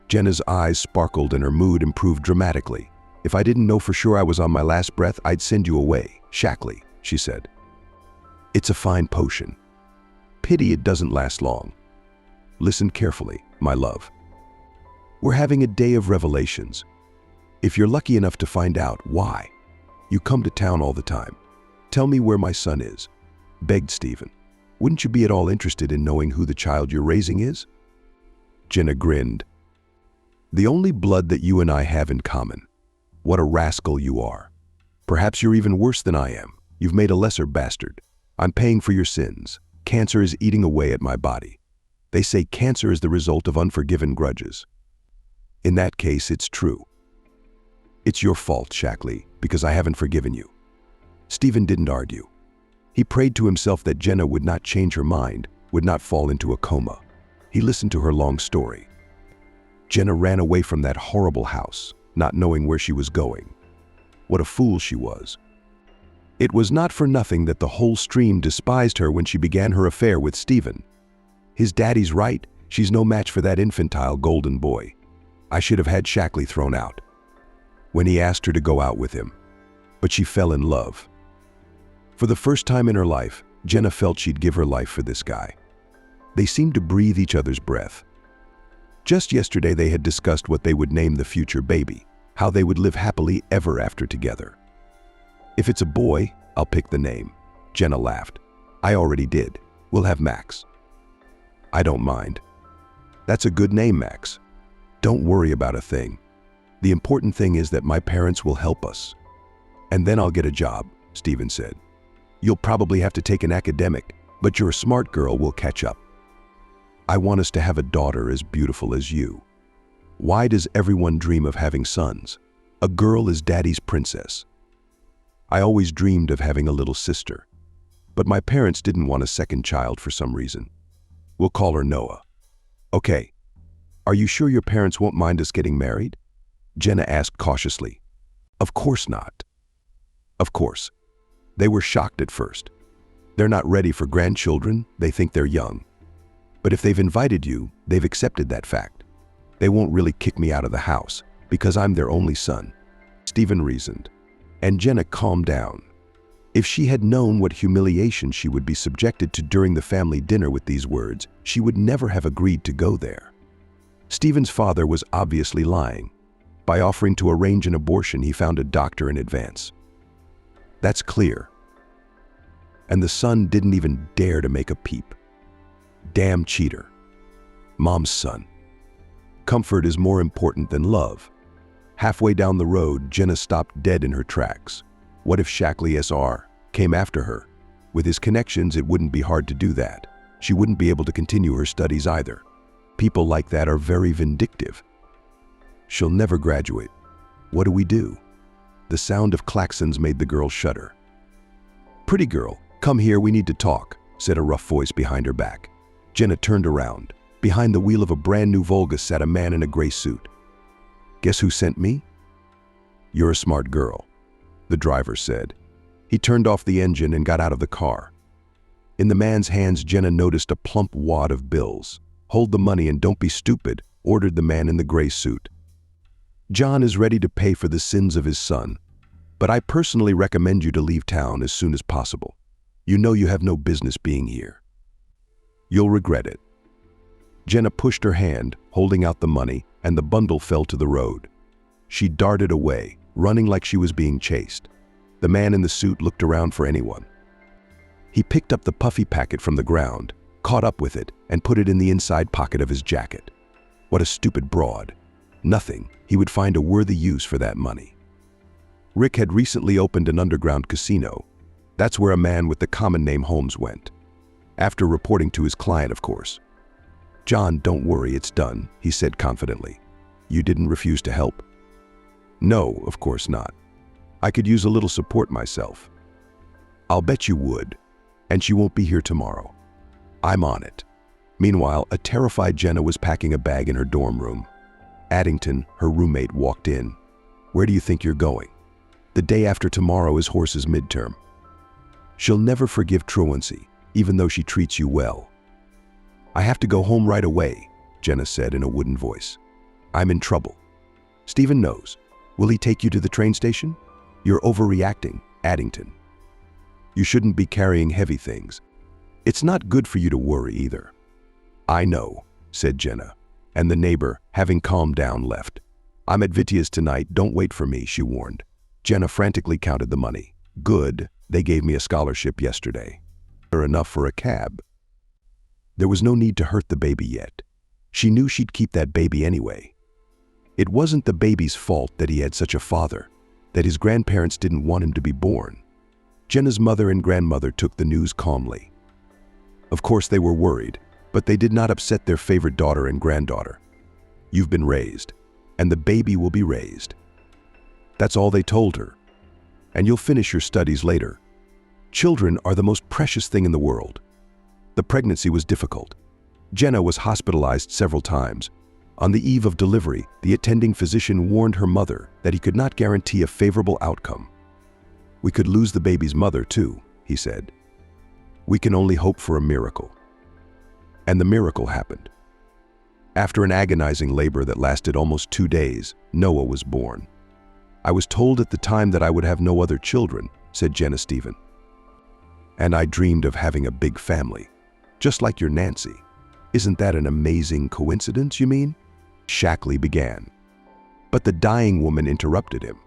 Jenna's eyes sparkled and her mood improved dramatically. If I didn't know for sure I was on my last breath, I'd send you away, Shackley, she said. It's a fine potion. Pity it doesn't last long. Listen carefully, my love. We're having a day of revelations. If you're lucky enough to find out why, you come to town all the time. Tell me where my son is, begged Stephen. Wouldn't you be at all interested in knowing who the child you're raising is? Jenna grinned. The only blood that you and I have in common. What a rascal you are. Perhaps you're even worse than I am. You've made a lesser bastard. I'm paying for your sins. Cancer is eating away at my body. They say cancer is the result of unforgiven grudges. In that case, it's true. It's your fault, Shackley, because I haven't forgiven you. Stephen didn't argue. He prayed to himself that Jenna would not change her mind, would not fall into a coma. He listened to her long story. Jenna ran away from that horrible house, not knowing where she was going. What a fool she was. It was not for nothing that the whole stream despised her when she began her affair with Stephen. His daddy's right, she's no match for that infantile golden boy. I should have had Shackley thrown out when he asked her to go out with him. But she fell in love. For the first time in her life, Jenna felt she'd give her life for this guy. They seemed to breathe each other's breath. Just yesterday they had discussed what they would name the future baby, how they would live happily ever after together. If it's a boy, I'll pick the name. Jenna laughed. I already did. We'll have Max. I don't mind. That's a good name, Max. Don't worry about a thing. The important thing is that my parents will help us. And then I'll get a job, Stephen said. You'll probably have to take an academic, but you're a smart girl, we'll catch up. I want us to have a daughter as beautiful as you. Why does everyone dream of having sons? A girl is daddy's princess. I always dreamed of having a little sister, but my parents didn't want a second child for some reason. We'll call her Noah. Okay. Are you sure your parents won't mind us getting married? Jenna asked cautiously. Of course not. Of course. They were shocked at first. They're not ready for grandchildren, they think they're young. But if they've invited you, they've accepted that fact. They won't really kick me out of the house, because I'm their only son, Stephen reasoned. And Jenna calmed down. If she had known what humiliation she would be subjected to during the family dinner with these words, she would never have agreed to go there. Stephen's father was obviously lying. By offering to arrange an abortion, he found a doctor in advance. That's clear. And the son didn't even dare to make a peep. Damn cheater. Mom's son. Comfort is more important than love. Halfway down the road, Jenna stopped dead in her tracks. What if Shackley SR came after her? With his connections, it wouldn't be hard to do that. She wouldn't be able to continue her studies either. People like that are very vindictive. She'll never graduate. What do we do? The sound of klaxons made the girl shudder. Pretty girl, come here, we need to talk, said a rough voice behind her back. Jenna turned around. Behind the wheel of a brand new Volga sat a man in a gray suit. Guess who sent me? You're a smart girl, the driver said. He turned off the engine and got out of the car. In the man's hands, Jenna noticed a plump wad of bills. Hold the money and don't be stupid, ordered the man in the gray suit. John is ready to pay for the sins of his son, but I personally recommend you to leave town as soon as possible. You know you have no business being here. You'll regret it. Jenna pushed her hand, holding out the money, and the bundle fell to the road. She darted away, running like she was being chased. The man in the suit looked around for anyone. He picked up the puffy packet from the ground, caught up with it, and put it in the inside pocket of his jacket. What a stupid broad. Nothing. He would find a worthy use for that money. Rick had recently opened an underground casino. That's where a man with the common name Holmes went. After reporting to his client, of course. John, don't worry, it's done, he said confidently. You didn't refuse to help? No, of course not. I could use a little support myself. I'll bet you would, and she won't be here tomorrow. I'm on it. Meanwhile, a terrified Jenna was packing a bag in her dorm room. Addington, her roommate, walked in. Where do you think you're going? The day after tomorrow is Horse's midterm. She'll never forgive truancy, even though she treats you well. I have to go home right away, Jenna said in a wooden voice. I'm in trouble. Stephen knows. Will he take you to the train station? You're overreacting, Addington. You shouldn't be carrying heavy things. It's not good for you to worry either. I know, said Jenna, and the neighbor, having calmed down, left. I'm at Vitya's tonight, don't wait for me, she warned. Jenna frantically counted the money. Good, they gave me a scholarship yesterday. Enough for a cab. There was no need to hurt the baby yet. She knew she'd keep that baby anyway. It wasn't the baby's fault that he had such a father, that his grandparents didn't want him to be born. Jenna's mother and grandmother took the news calmly. Of course they were worried, but they did not upset their favorite daughter and granddaughter. You've been raised, and the baby will be raised. That's all they told her. And you'll finish your studies later. Children are the most precious thing in the world. The pregnancy was difficult. Jenna was hospitalized several times. On the eve of delivery, the attending physician warned her mother that he could not guarantee a favorable outcome. We could lose the baby's mother too, he said. We can only hope for a miracle. And the miracle happened. After an agonizing labor that lasted almost 2 days, Noah was born. I was told at the time that I would have no other children, said Jenna Stephen. And I dreamed of having a big family, just like your Nancy. Isn't that an amazing coincidence, you mean? Shackley began. But the dying woman interrupted him.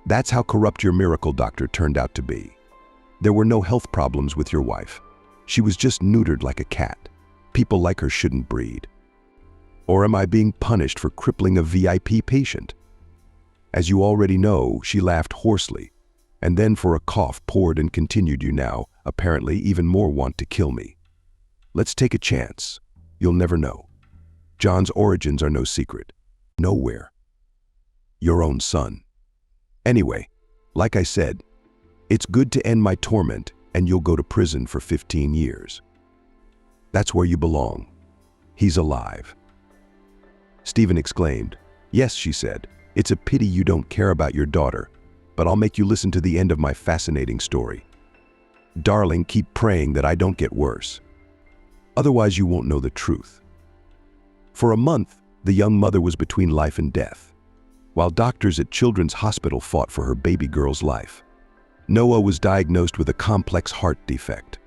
That's how corrupt your miracle doctor turned out to be. There were no health problems with your wife. She was just neutered like a cat. People like her shouldn't breed. Or am I being punished for crippling a VIP patient? As you already know, she laughed hoarsely, and then for a cough poured and continued. You now, apparently, even more want to kill me. Let's take a chance. You'll never know. John's origins are no secret. Nowhere. Your own son. Anyway, like I said, it's good to end my torment, and you'll go to prison for 15 years. That's where you belong. He's alive. Stephen exclaimed. Yes, she said. It's a pity you don't care about your daughter, but I'll make you listen to the end of my fascinating story. Darling, keep praying that I don't get worse. Otherwise, you won't know the truth. For a month, the young mother was between life and death, while doctors at Children's Hospital fought for her baby girl's life. Noah was diagnosed with a complex heart defect.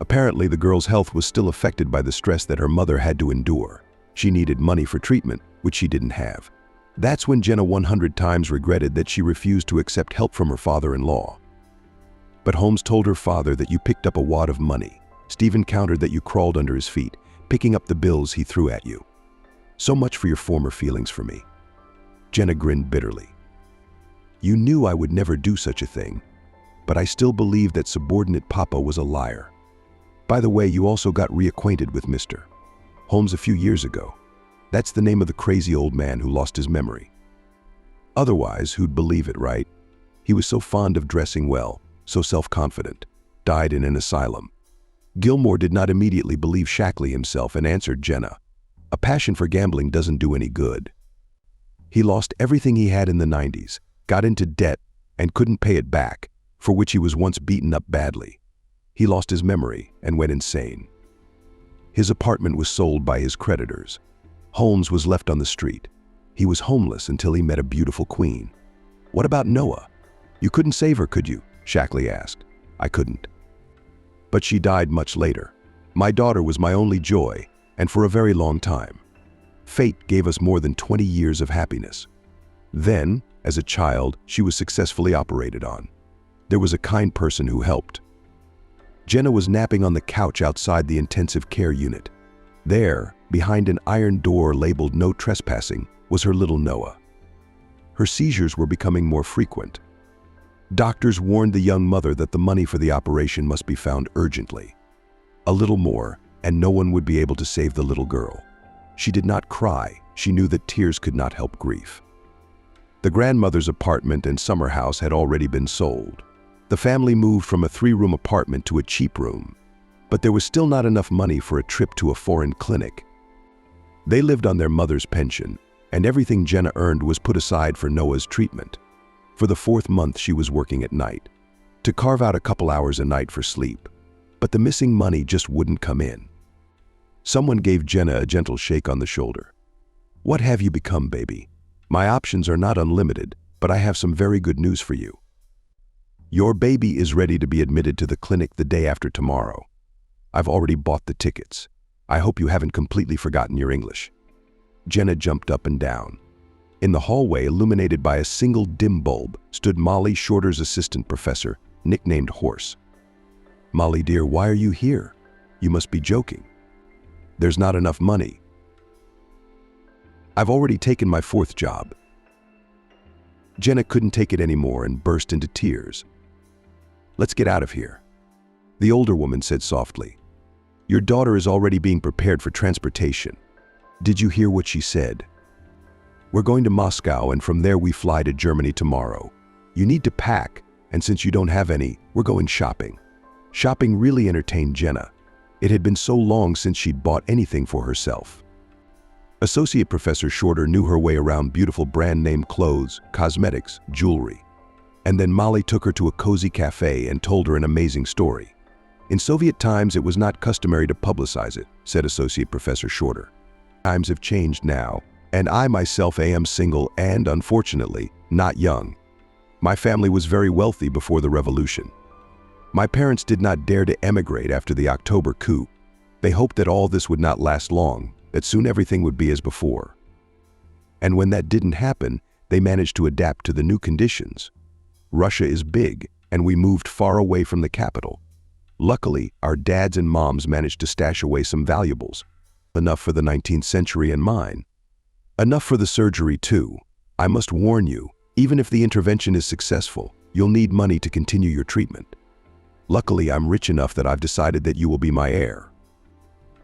Apparently, the girl's health was still affected by the stress that her mother had to endure. She needed money for treatment, which she didn't have. That's when Jenna 100 times regretted that she refused to accept help from her father-in-law. But Holmes told her father that you picked up a wad of money. Stephen countered that you crawled under his feet, picking up the bills he threw at you. So much for your former feelings for me. Jenna grinned bitterly. You knew I would never do such a thing, but I still believed that subordinate Papa was a liar. By the way, you also got reacquainted with Mr. Holmes a few years ago. That's the name of the crazy old man who lost his memory. Otherwise, who'd believe it, right? He was so fond of dressing well, so self-confident, died in an asylum. Gilmore did not immediately believe Shackley himself and answered Jenna. A passion for gambling doesn't do any good. He lost everything he had in the 90s, got into debt, and couldn't pay it back, for which he was once beaten up badly. He lost his memory and went insane. His apartment was sold by his creditors. Holmes was left on the street. He was homeless until he met a beautiful queen. What about Noah? You couldn't save her, could you? Shackley asked. I couldn't. But she died much later. My daughter was my only joy, and for a very long time. Fate gave us more than 20 years of happiness. Then, as a child, she was successfully operated on. There was a kind person who helped. Jenna was napping on the couch outside the intensive care unit. There, behind an iron door labeled "No Trespassing," was her little Noah. Her seizures were becoming more frequent. Doctors warned the young mother that the money for the operation must be found urgently. A little more, and no one would be able to save the little girl. She did not cry. She knew that tears could not help grief. The grandmother's apartment and summer house had already been sold. The family moved from a 3-room apartment to a cheap room, but there was still not enough money for a trip to a foreign clinic. They lived on their mother's pension, and everything Jenna earned was put aside for Noah's treatment. For the 4th month, she was working at night, to carve out a couple hours a night for sleep, but the missing money just wouldn't come in. Someone gave Jenna a gentle shake on the shoulder. What have you become, baby? My options are not unlimited, but I have some very good news for you. Your baby is ready to be admitted to the clinic the day after tomorrow. I've already bought the tickets. I hope you haven't completely forgotten your English. Jenna jumped up and down. In the hallway, illuminated by a single dim bulb, stood Molly Shorter's assistant professor, nicknamed Horse. Molly dear, why are you here? You must be joking. There's not enough money. I've already taken my 4th job. Jenna couldn't take it anymore and burst into tears. Let's get out of here. The older woman said softly, your daughter is already being prepared for transportation. Did you hear what she said? We're going to Moscow, and from there we fly to Germany tomorrow. You need to pack, and since you don't have any, we're going shopping. Shopping really entertained Jenna. It had been so long since she'd bought anything for herself. Associate Professor Shorter knew her way around beautiful brand-name clothes, cosmetics, jewelry. And then Molly took her to a cozy cafe and told her an amazing story. In Soviet times, it was not customary to publicize it, said Associate Professor Shorter. Times have changed now, and I myself am single and, unfortunately, not young. My family was very wealthy before the revolution. My parents did not dare to emigrate after the October coup. They hoped that all this would not last long, that soon everything would be as before. And when that didn't happen, they managed to adapt to the new conditions. Russia is big, and we moved far away from the capital. Luckily, our dads and moms managed to stash away some valuables. Enough for the 19th century and mine. Enough for the surgery too. I must warn you, even if the intervention is successful, you'll need money to continue your treatment. Luckily, I'm rich enough that I've decided that you will be my heir.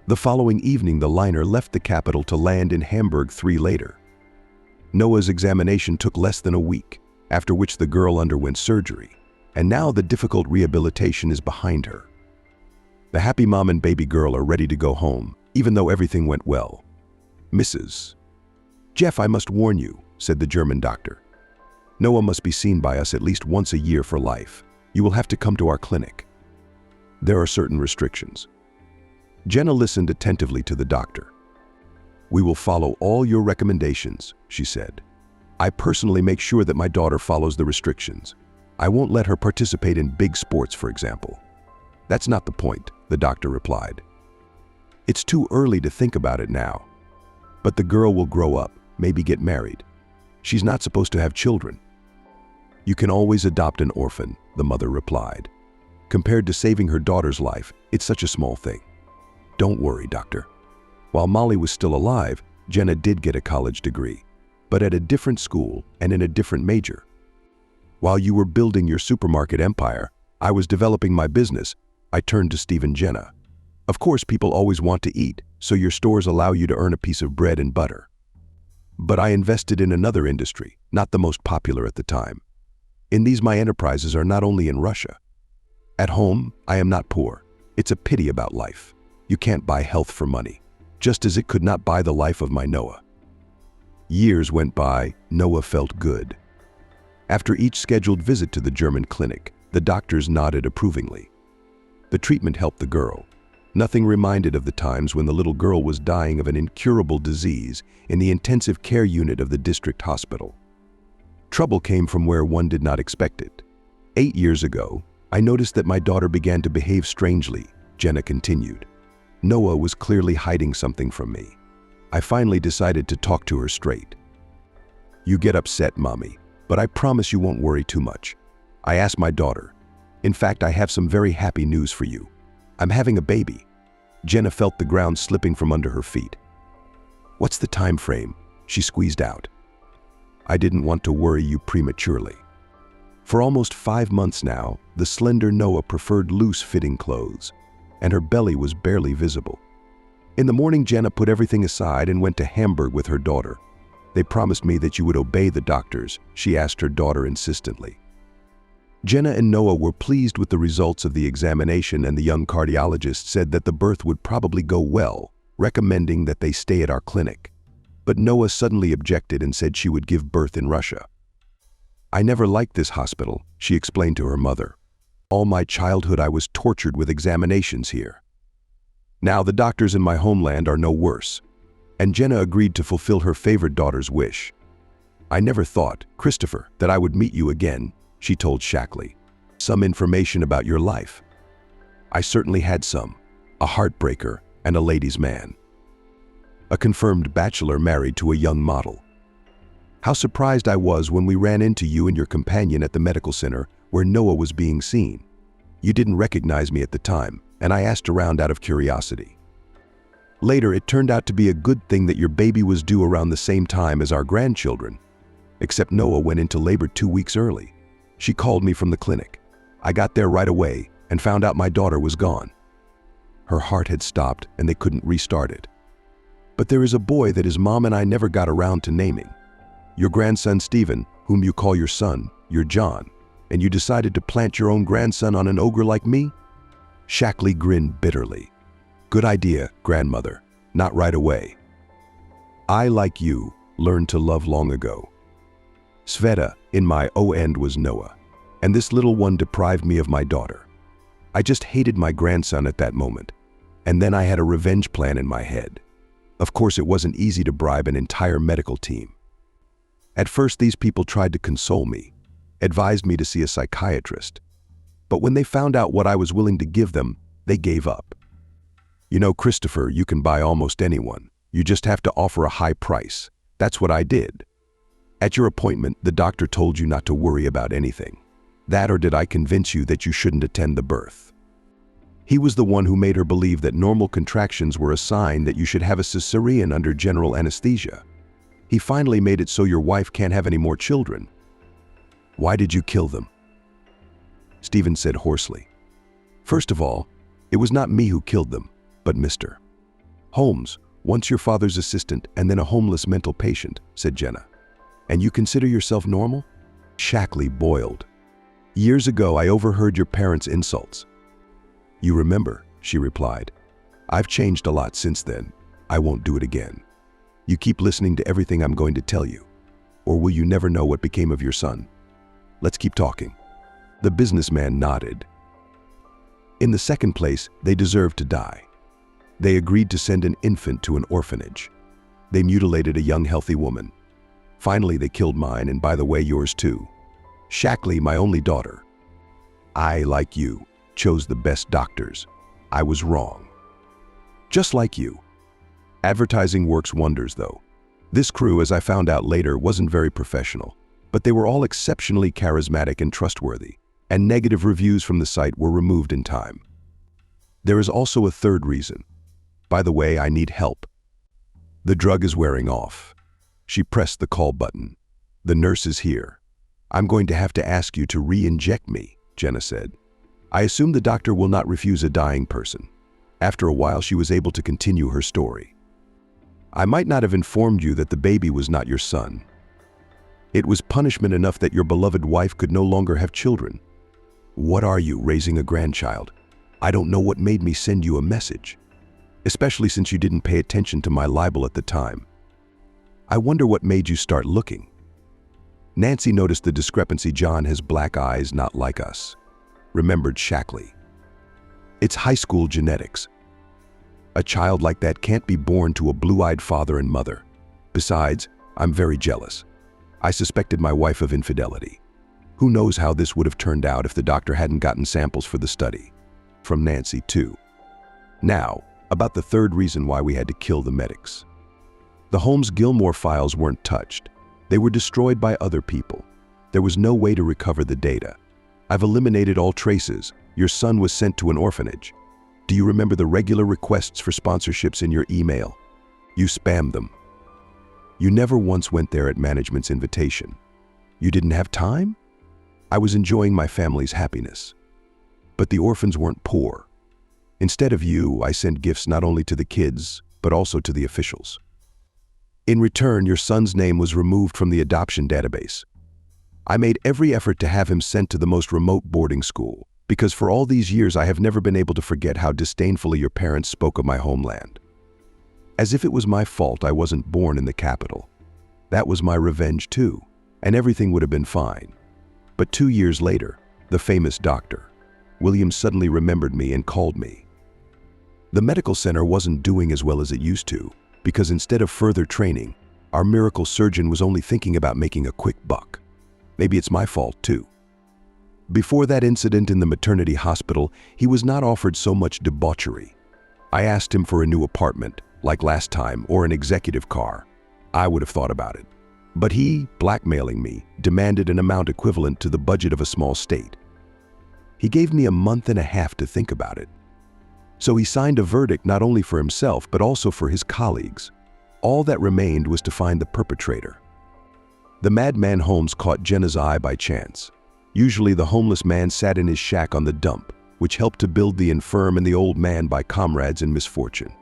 The following evening, the liner left the capital to land in Hamburg 3 later. Noah's examination took less than a week, after which the girl underwent surgery, and now the difficult rehabilitation is behind her. The happy mom and baby girl are ready to go home, even though everything went well. Mrs. Jeff, I must warn you, said the German doctor. Noah must be seen by us at least once a year for life. You will have to come to our clinic. There are certain restrictions. Jenna listened attentively to the doctor. We will follow all your recommendations, she said. I personally make sure that my daughter follows the restrictions. I won't let her participate in big sports, for example. That's not the point, the doctor replied. It's too early to think about it now. But the girl will grow up, maybe get married. She's not supposed to have children. You can always adopt an orphan, the mother replied. Compared to saving her daughter's life, it's such a small thing. Don't worry, doctor. While Molly was still alive, Jenna did get a college degree, but at a different school and in a different major. While you were building your supermarket empire, I was developing my business. I turned to Steve and Jenna. Of course, people always want to eat, so your stores allow you to earn a piece of bread and butter. But I invested in another industry, not the most popular at the time. In these, my enterprises are not only in Russia. At home, I am not poor. It's a pity about life. You can't buy health for money, just as it could not buy the life of my Noah. Years went by. Noah felt good. After each scheduled visit to the German clinic, the doctors nodded approvingly. The treatment helped the girl. Nothing reminded of the times when the little girl was dying of an incurable disease in the intensive care unit of the district hospital. Trouble came from where one did not expect it. 8 years ago, I noticed that my daughter began to behave strangely, Jenna continued. Noah was clearly hiding something from me. I finally decided to talk to her straight. You get upset, Mommy, but I promise you won't worry too much. I asked my daughter. In fact, I have some very happy news for you. I'm having a baby. Jenna felt the ground slipping from under her feet. What's the time frame? She squeezed out. I didn't want to worry you prematurely. For almost 5 months now, the slender Noah preferred loose-fitting clothes, and her belly was barely visible. In the morning, Jenna put everything aside and went to Hamburg with her daughter. They promised me that you would obey the doctors, she asked her daughter insistently. Jenna and Noah were pleased with the results of the examination, and the young cardiologist said that the birth would probably go well, recommending that they stay at our clinic. But Noah suddenly objected and said she would give birth in Russia. I never liked this hospital, she explained to her mother. All my childhood I was tortured with examinations here. Now the doctors in my homeland are no worse, and Jenna agreed to fulfill her favorite daughter's wish. I never thought, Christopher, that I would meet you again, she told Shackley. Some information about your life. I certainly had some. A heartbreaker and a ladies' man. A confirmed bachelor married to a young model. How surprised I was when we ran into you and your companion at the medical center where Noah was being seen. You didn't recognize me at the time, and I asked around out of curiosity. Later, it turned out to be a good thing that your baby was due around the same time as our grandchildren. Except Noah went into labor 2 weeks early. She called me from the clinic. I got there right away and found out my daughter was gone. Her heart had stopped and they couldn't restart it. But there is a boy that his mom and I never got around to naming. Your grandson Stephen, whom you call your son, your John, and you decided to plant your own grandson on an ogre like me? Shackley grinned bitterly. Good idea, grandmother. Not right away. I, like you, learned to love long ago. Sveta, in my end, was Noah, and this little one deprived me of my daughter. I just hated my grandson at that moment, and then I had a revenge plan in my head. Of course, it wasn't easy to bribe an entire medical team. At first, these people tried to console me, advised me to see a psychiatrist. But when they found out what I was willing to give them, they gave up. You know, Christopher, you can buy almost anyone. You just have to offer a high price. That's what I did. At your appointment, the doctor told you not to worry about anything. That, or did I convince you that you shouldn't attend the birth? He was the one who made her believe that normal contractions were a sign that you should have a cesarean under general anesthesia. He finally made it so your wife can't have any more children. Why did you kill them? Stephen said hoarsely. First of all, it was not me who killed them, but Mr. Holmes, once your father's assistant and then a homeless mental patient, said Jenna. And you consider yourself normal? Shackley boiled. Years ago, I overheard your parents' insults. You remember, she replied. I've changed a lot since then. I won't do it again. You keep listening to everything I'm going to tell you, or will you never know what became of your son? Let's keep talking. The businessman nodded. In the second place, they deserved to die. They agreed to send an infant to an orphanage. They mutilated a young, healthy woman. Finally, they killed mine, and by the way, yours too. Shackley, my only daughter. I, like you, chose the best doctors. I was wrong. Just like you. Advertising works wonders, though. This crew, as I found out later, wasn't very professional, but they were all exceptionally charismatic and trustworthy, and negative reviews from the site were removed in time. There is also a third reason. By the way, I need help. The drug is wearing off. She pressed the call button. The nurse is here. I'm going to have to ask you to re-inject me, Jenna said. I assume the doctor will not refuse a dying person. After a while, she was able to continue her story. I might not have informed you that the baby was not your son. It was punishment enough that your beloved wife could no longer have children. What are you, raising a grandchild? I don't know what made me send you a message, especially since you didn't pay attention to my libel at the time. I wonder what made you start looking. Nancy noticed the discrepancy. John has black eyes, not like us, remembered Shackley. It's high school genetics. A child like that can't be born to a blue-eyed father and mother. Besides, I'm very jealous. I suspected my wife of infidelity. Who knows how this would have turned out if the doctor hadn't gotten samples for the study. From Nancy, too. Now, about the third reason why we had to kill the medics. The Holmes-Gilmore files weren't touched. They were destroyed by other people. There was no way to recover the data. I've eliminated all traces. Your son was sent to an orphanage. Do you remember the regular requests for sponsorships in your email? You spammed them. You never once went there at management's invitation. You didn't have time? I was enjoying my family's happiness. But the orphans weren't poor. Instead of you, I sent gifts not only to the kids, but also to the officials. In return, your son's name was removed from the adoption database. I made every effort to have him sent to the most remote boarding school, because for all these years I have never been able to forget how disdainfully your parents spoke of my homeland. As if it was my fault I wasn't born in the capital. That was my revenge too, and everything would have been fine. But 2 years later, the famous doctor, William, suddenly remembered me and called me. The medical center wasn't doing as well as it used to, because instead of further training, our miracle surgeon was only thinking about making a quick buck. Maybe it's my fault too. Before that incident in the maternity hospital, he was not offered so much debauchery. I asked him for a new apartment, like last time, or an executive car. I would have thought about it. But he, blackmailing me, demanded an amount equivalent to the budget of a small state. He gave me a month and a half to think about it. So he signed a verdict not only for himself, but also for his colleagues. All that remained was to find the perpetrator. The madman Holmes caught Jenna's eye by chance. Usually the homeless man sat in his shack on the dump, which helped to build the infirm and the old man by comrades in misfortune.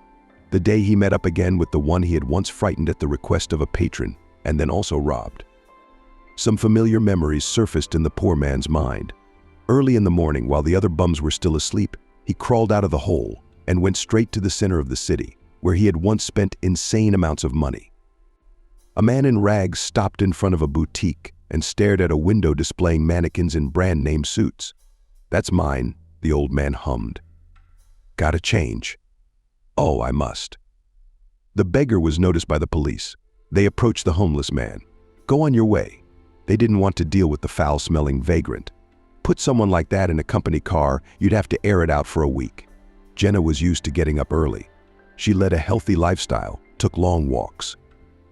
The day he met up again with the one he had once frightened at the request of a patron, and then also robbed. Some familiar memories surfaced in the poor man's mind. Early in the morning, while the other bums were still asleep, he crawled out of the hole and went straight to the center of the city, where he had once spent insane amounts of money. A man in rags stopped in front of a boutique and stared at a window displaying mannequins in brand-name suits. "That's mine," the old man hummed. "Gotta change." "Oh, I must." The beggar was noticed by the police. They approached the homeless man. "Go on your way." They didn't want to deal with the foul-smelling vagrant. Put someone like that in a company car, you'd have to air it out for a week. Jenna was used to getting up early. She led a healthy lifestyle, took long walks.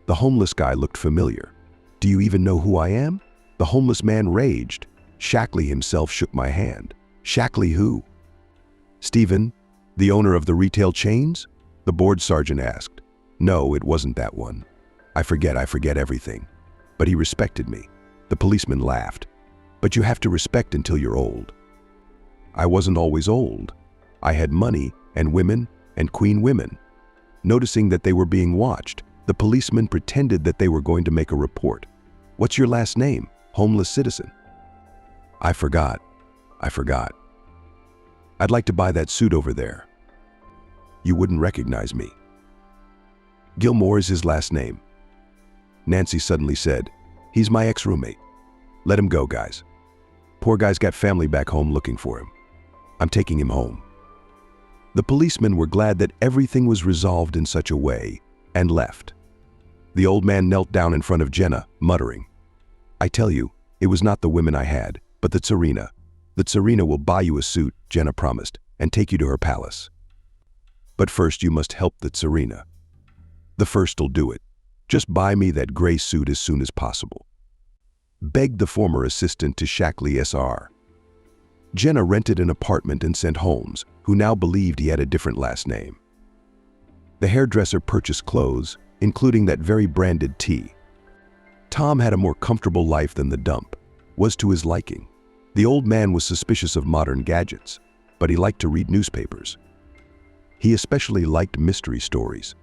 The homeless guy looked familiar. "Do you even know who I am?" The homeless man raged. Shackley himself shook my hand. "Shackley who?" "Stephen, the owner of the retail chains?" the board sergeant asked. No, it wasn't that one. I forget everything. But he respected me. The policeman laughed. "But you have to respect until you're old." I wasn't always old. I had money and women and queen women. Noticing that they were being watched, the policeman pretended that they were going to make a report. "What's your last name, homeless citizen?" I forgot. "I'd like to buy that suit over there." "You wouldn't recognize me." "Gilmore is his last name." Nancy suddenly said, "He's my ex-roommate. Let him go, guys. Poor guy's got family back home looking for him. I'm taking him home." The policemen were glad that everything was resolved in such a way, and left. The old man knelt down in front of Jenna, muttering, "I tell you, it was not the women I had, but the Tsarina. The Tsarina will buy you a suit," Jenna promised, "and take you to her palace. But first you must help the Tsarina. The first'll do it. Just buy me that gray suit as soon as possible," begged the former assistant to Shackley SR. Jenna rented an apartment and sent Holmes, who now believed he had a different last name. The hairdresser purchased clothes, including that very branded tee. Tom had a more comfortable life than the dump, was to his liking. The old man was suspicious of modern gadgets, but he liked to read newspapers. He especially liked mystery stories.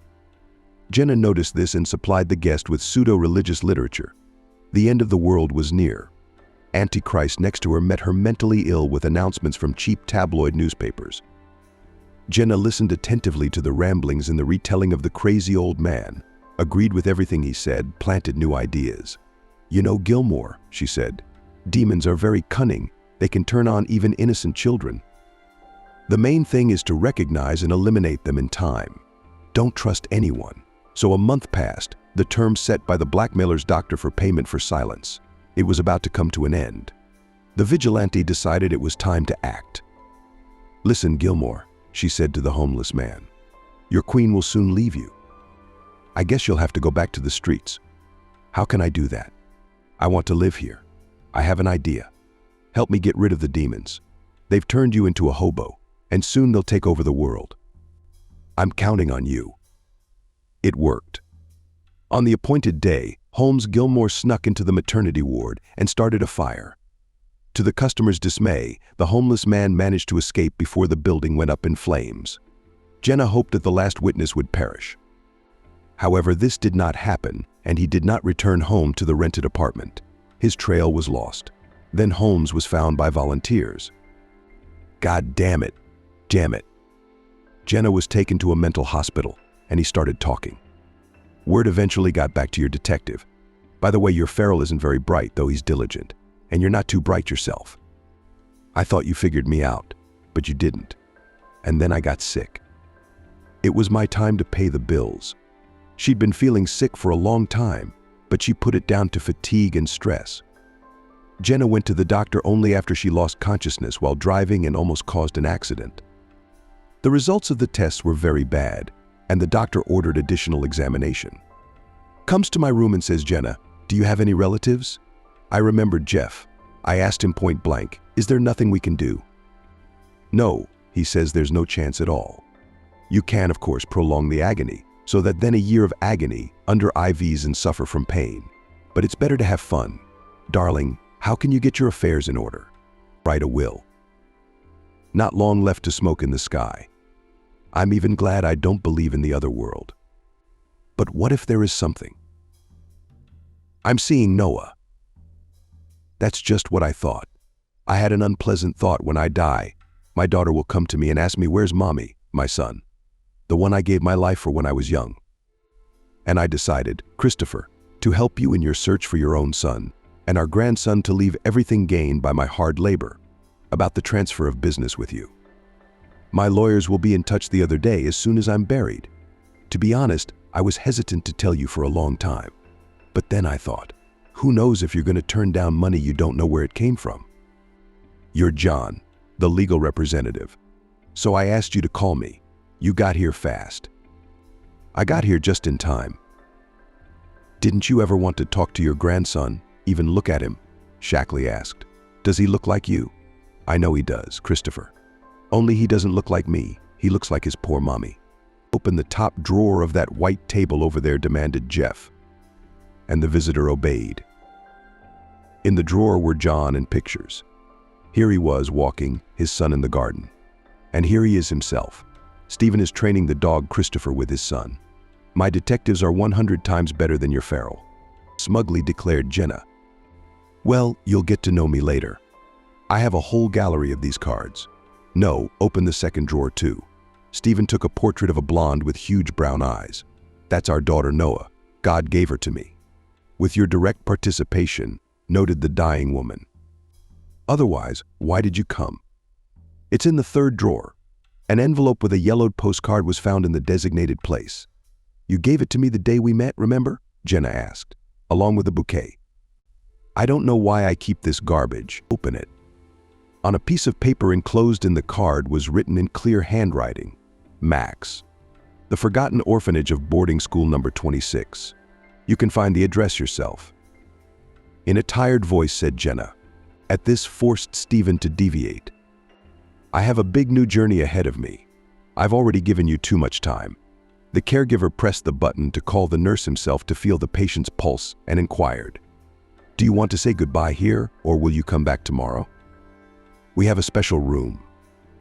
Jenna noticed this and supplied the guest with pseudo-religious literature. The end of the world was near. Antichrist next to her met her mentally ill with announcements from cheap tabloid newspapers. Jenna listened attentively to the ramblings and the retelling of the crazy old man, agreed with everything he said, planted new ideas. "You know, Gilmore," she said, "demons are very cunning. They can turn on even innocent children. The main thing is to recognize and eliminate them in time. Don't trust anyone." So a month passed, the term set by the blackmailer's doctor for payment for silence. It was about to come to an end. The vigilante decided it was time to act. "Listen, Gilmore," she said to the homeless man. "Your queen will soon leave you. I guess you'll have to go back to the streets." "How can I do that? I want to live here. I have an idea. Help me get rid of the demons. They've turned you into a hobo, and soon they'll take over the world. I'm counting on you." It worked. On the appointed day, Holmes Gilmore snuck into the maternity ward and started a fire. To the customer's dismay, the homeless man managed to escape before the building went up in flames. Jenna hoped that the last witness would perish. However, this did not happen, and he did not return home to the rented apartment. His trail was lost. Then Holmes was found by volunteers. God damn it. Jenna was taken to a mental hospital, and he started talking. Word eventually got back to your detective. "By the way, your Farrell isn't very bright, though he's diligent, and you're not too bright yourself. I thought you figured me out, but you didn't. And then I got sick. It was my time to pay the bills. She'd been feeling sick for a long time, but she put it down to fatigue and stress. Jenna went to the doctor only after she lost consciousness while driving and almost caused an accident. The results of the tests were very bad, and the doctor ordered additional examination. Comes to my room and says, "Jenna, do you have any relatives?" I remembered Jeff. I asked him point blank, "Is there nothing we can do?" "No," he says, "there's no chance at all. You can, of course, prolong the agony, so that then a year of agony under IVs and suffer from pain. But it's better to have fun. Darling, how can you get your affairs in order? Write a will. Not long left to smoke in the sky. I'm even glad I don't believe in the other world. But what if there is something? I'm seeing Noah." That's just what I thought. I had an unpleasant thought: when I die, my daughter will come to me and ask me, "Where's mommy, my son? The one I gave my life for when I was young." And I decided, Christopher, to help you in your search for your own son, and our grandson to leave everything gained by my hard labor, about the transfer of business with you. My lawyers will be in touch the other day as soon as I'm buried. To be honest, I was hesitant to tell you for a long time. But then I thought, who knows if you're going to turn down money you don't know where it came from? You're John, the legal representative. So I asked you to call me. You got here fast. I got here just in time. Didn't you ever want to talk to your grandson, even look at him? Shackley asked. Does he look like you? I know he does, Christopher. Only he doesn't look like me. He looks like his poor mommy. Open the top drawer of that white table over there, demanded Jeff. And the visitor obeyed. In the drawer were John and pictures. Here he was walking, his son in the garden. And here he is himself. Stephen is training the dog Christopher with his son. My detectives are 100 times better than your Farrell, smugly declared Jenna. Well, you'll get to know me later. I have a whole gallery of these cards. No, open the second drawer too. Stephen took a portrait of a blonde with huge brown eyes. That's our daughter Noah. God gave her to me. With your direct participation, noted the dying woman. Otherwise, why did you come? It's in the third drawer. An envelope with a yellowed postcard was found in the designated place. You gave it to me the day we met, remember? Jenna asked, along with a bouquet. I don't know why I keep this garbage. Open it. On a piece of paper enclosed in the card was written in clear handwriting, Max, the forgotten orphanage of boarding school number 26. You can find the address yourself. In a tired voice said Jenna. At this forced Stephen to deviate. I have a big new journey ahead of me. I've already given you too much time. The caregiver pressed the button to call the nurse himself to feel the patient's pulse and inquired, Do you want to say goodbye here, or will you come back tomorrow? We have a special room.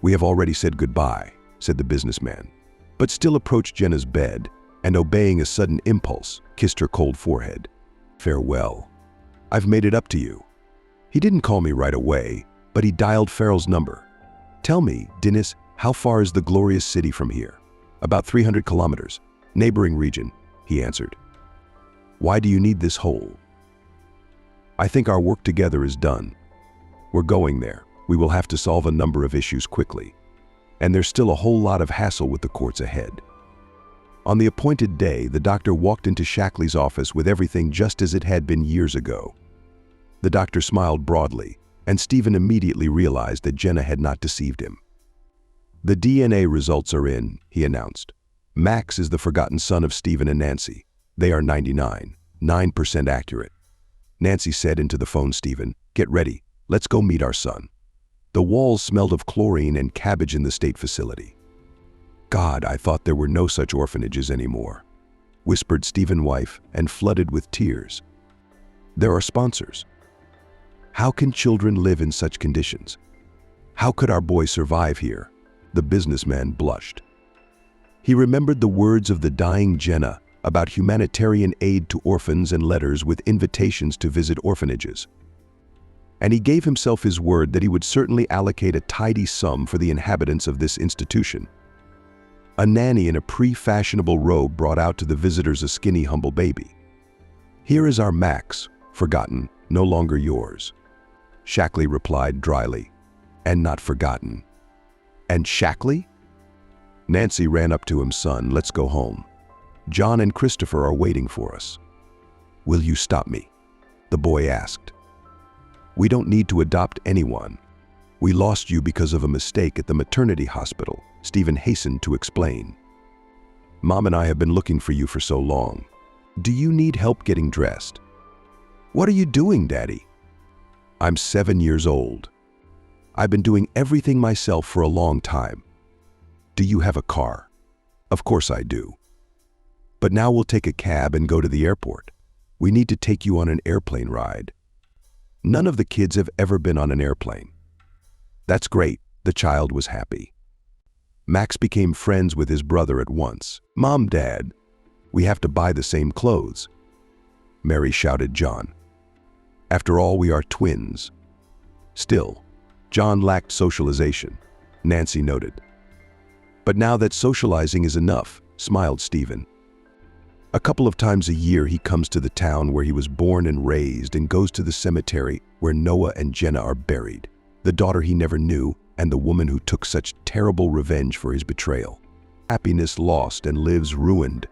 We have already said goodbye, said the businessman, but still approached Jenna's bed and, obeying a sudden impulse, kissed her cold forehead. Farewell. I've made it up to you. He didn't call me right away, but he dialed Farrell's number. Tell me, Dennis, how far is the glorious city from here? About 300 kilometers. Neighboring region, he answered. Why do you need this hole? I think our work together is done. We're going there. We will have to solve a number of issues quickly. And there's still a whole lot of hassle with the courts ahead. On the appointed day, the doctor walked into Shackley's office with everything just as it had been years ago. The doctor smiled broadly, and Stephen immediately realized that Jenna had not deceived him. The DNA results are in, he announced. Max is the forgotten son of Stephen and Nancy. They are 99.9% accurate. Nancy said into the phone, Stephen, get ready. Let's go meet our son. The walls smelled of chlorine and cabbage in the state facility. God, I thought there were no such orphanages anymore, whispered Stephen's wife and flooded with tears. There are sponsors. How can children live in such conditions? How could our boy survive here? The businessman blushed. He remembered the words of the dying Jenna about humanitarian aid to orphans and letters with invitations to visit orphanages. And he gave himself his word that he would certainly allocate a tidy sum for the inhabitants of this institution. A nanny in a pre-fashionable robe brought out to the visitors a skinny, humble baby. Here is our Max, forgotten, no longer yours. Shackley replied dryly, and not forgotten. And Shackley? Nancy ran up to him. Son, let's go home. John and Christopher are waiting for us. Will you stop me? The boy asked. We don't need to adopt anyone. We lost you because of a mistake at the maternity hospital, Stephen hastened to explain. Mom and I have been looking for you for so long. Do you need help getting dressed? What are you doing, Daddy? I'm 7 years old. I've been doing everything myself for a long time. Do you have a car? Of course I do. But now we'll take a cab and go to the airport. We need to take you on an airplane ride. None of the kids have ever been on an airplane. That's great, the child was happy. Max became friends with his brother at once. Mom, Dad, we have to buy the same clothes. Mary shouted John. After all, we are twins. Still, John lacked socialization, Nancy noted. But now that socializing is enough, smiled Stephen. A couple of times a year he comes to the town where he was born and raised and goes to the cemetery where Noah and Jenna are buried, the daughter he never knew and the woman who took such terrible revenge for his betrayal. Happiness lost and lives ruined,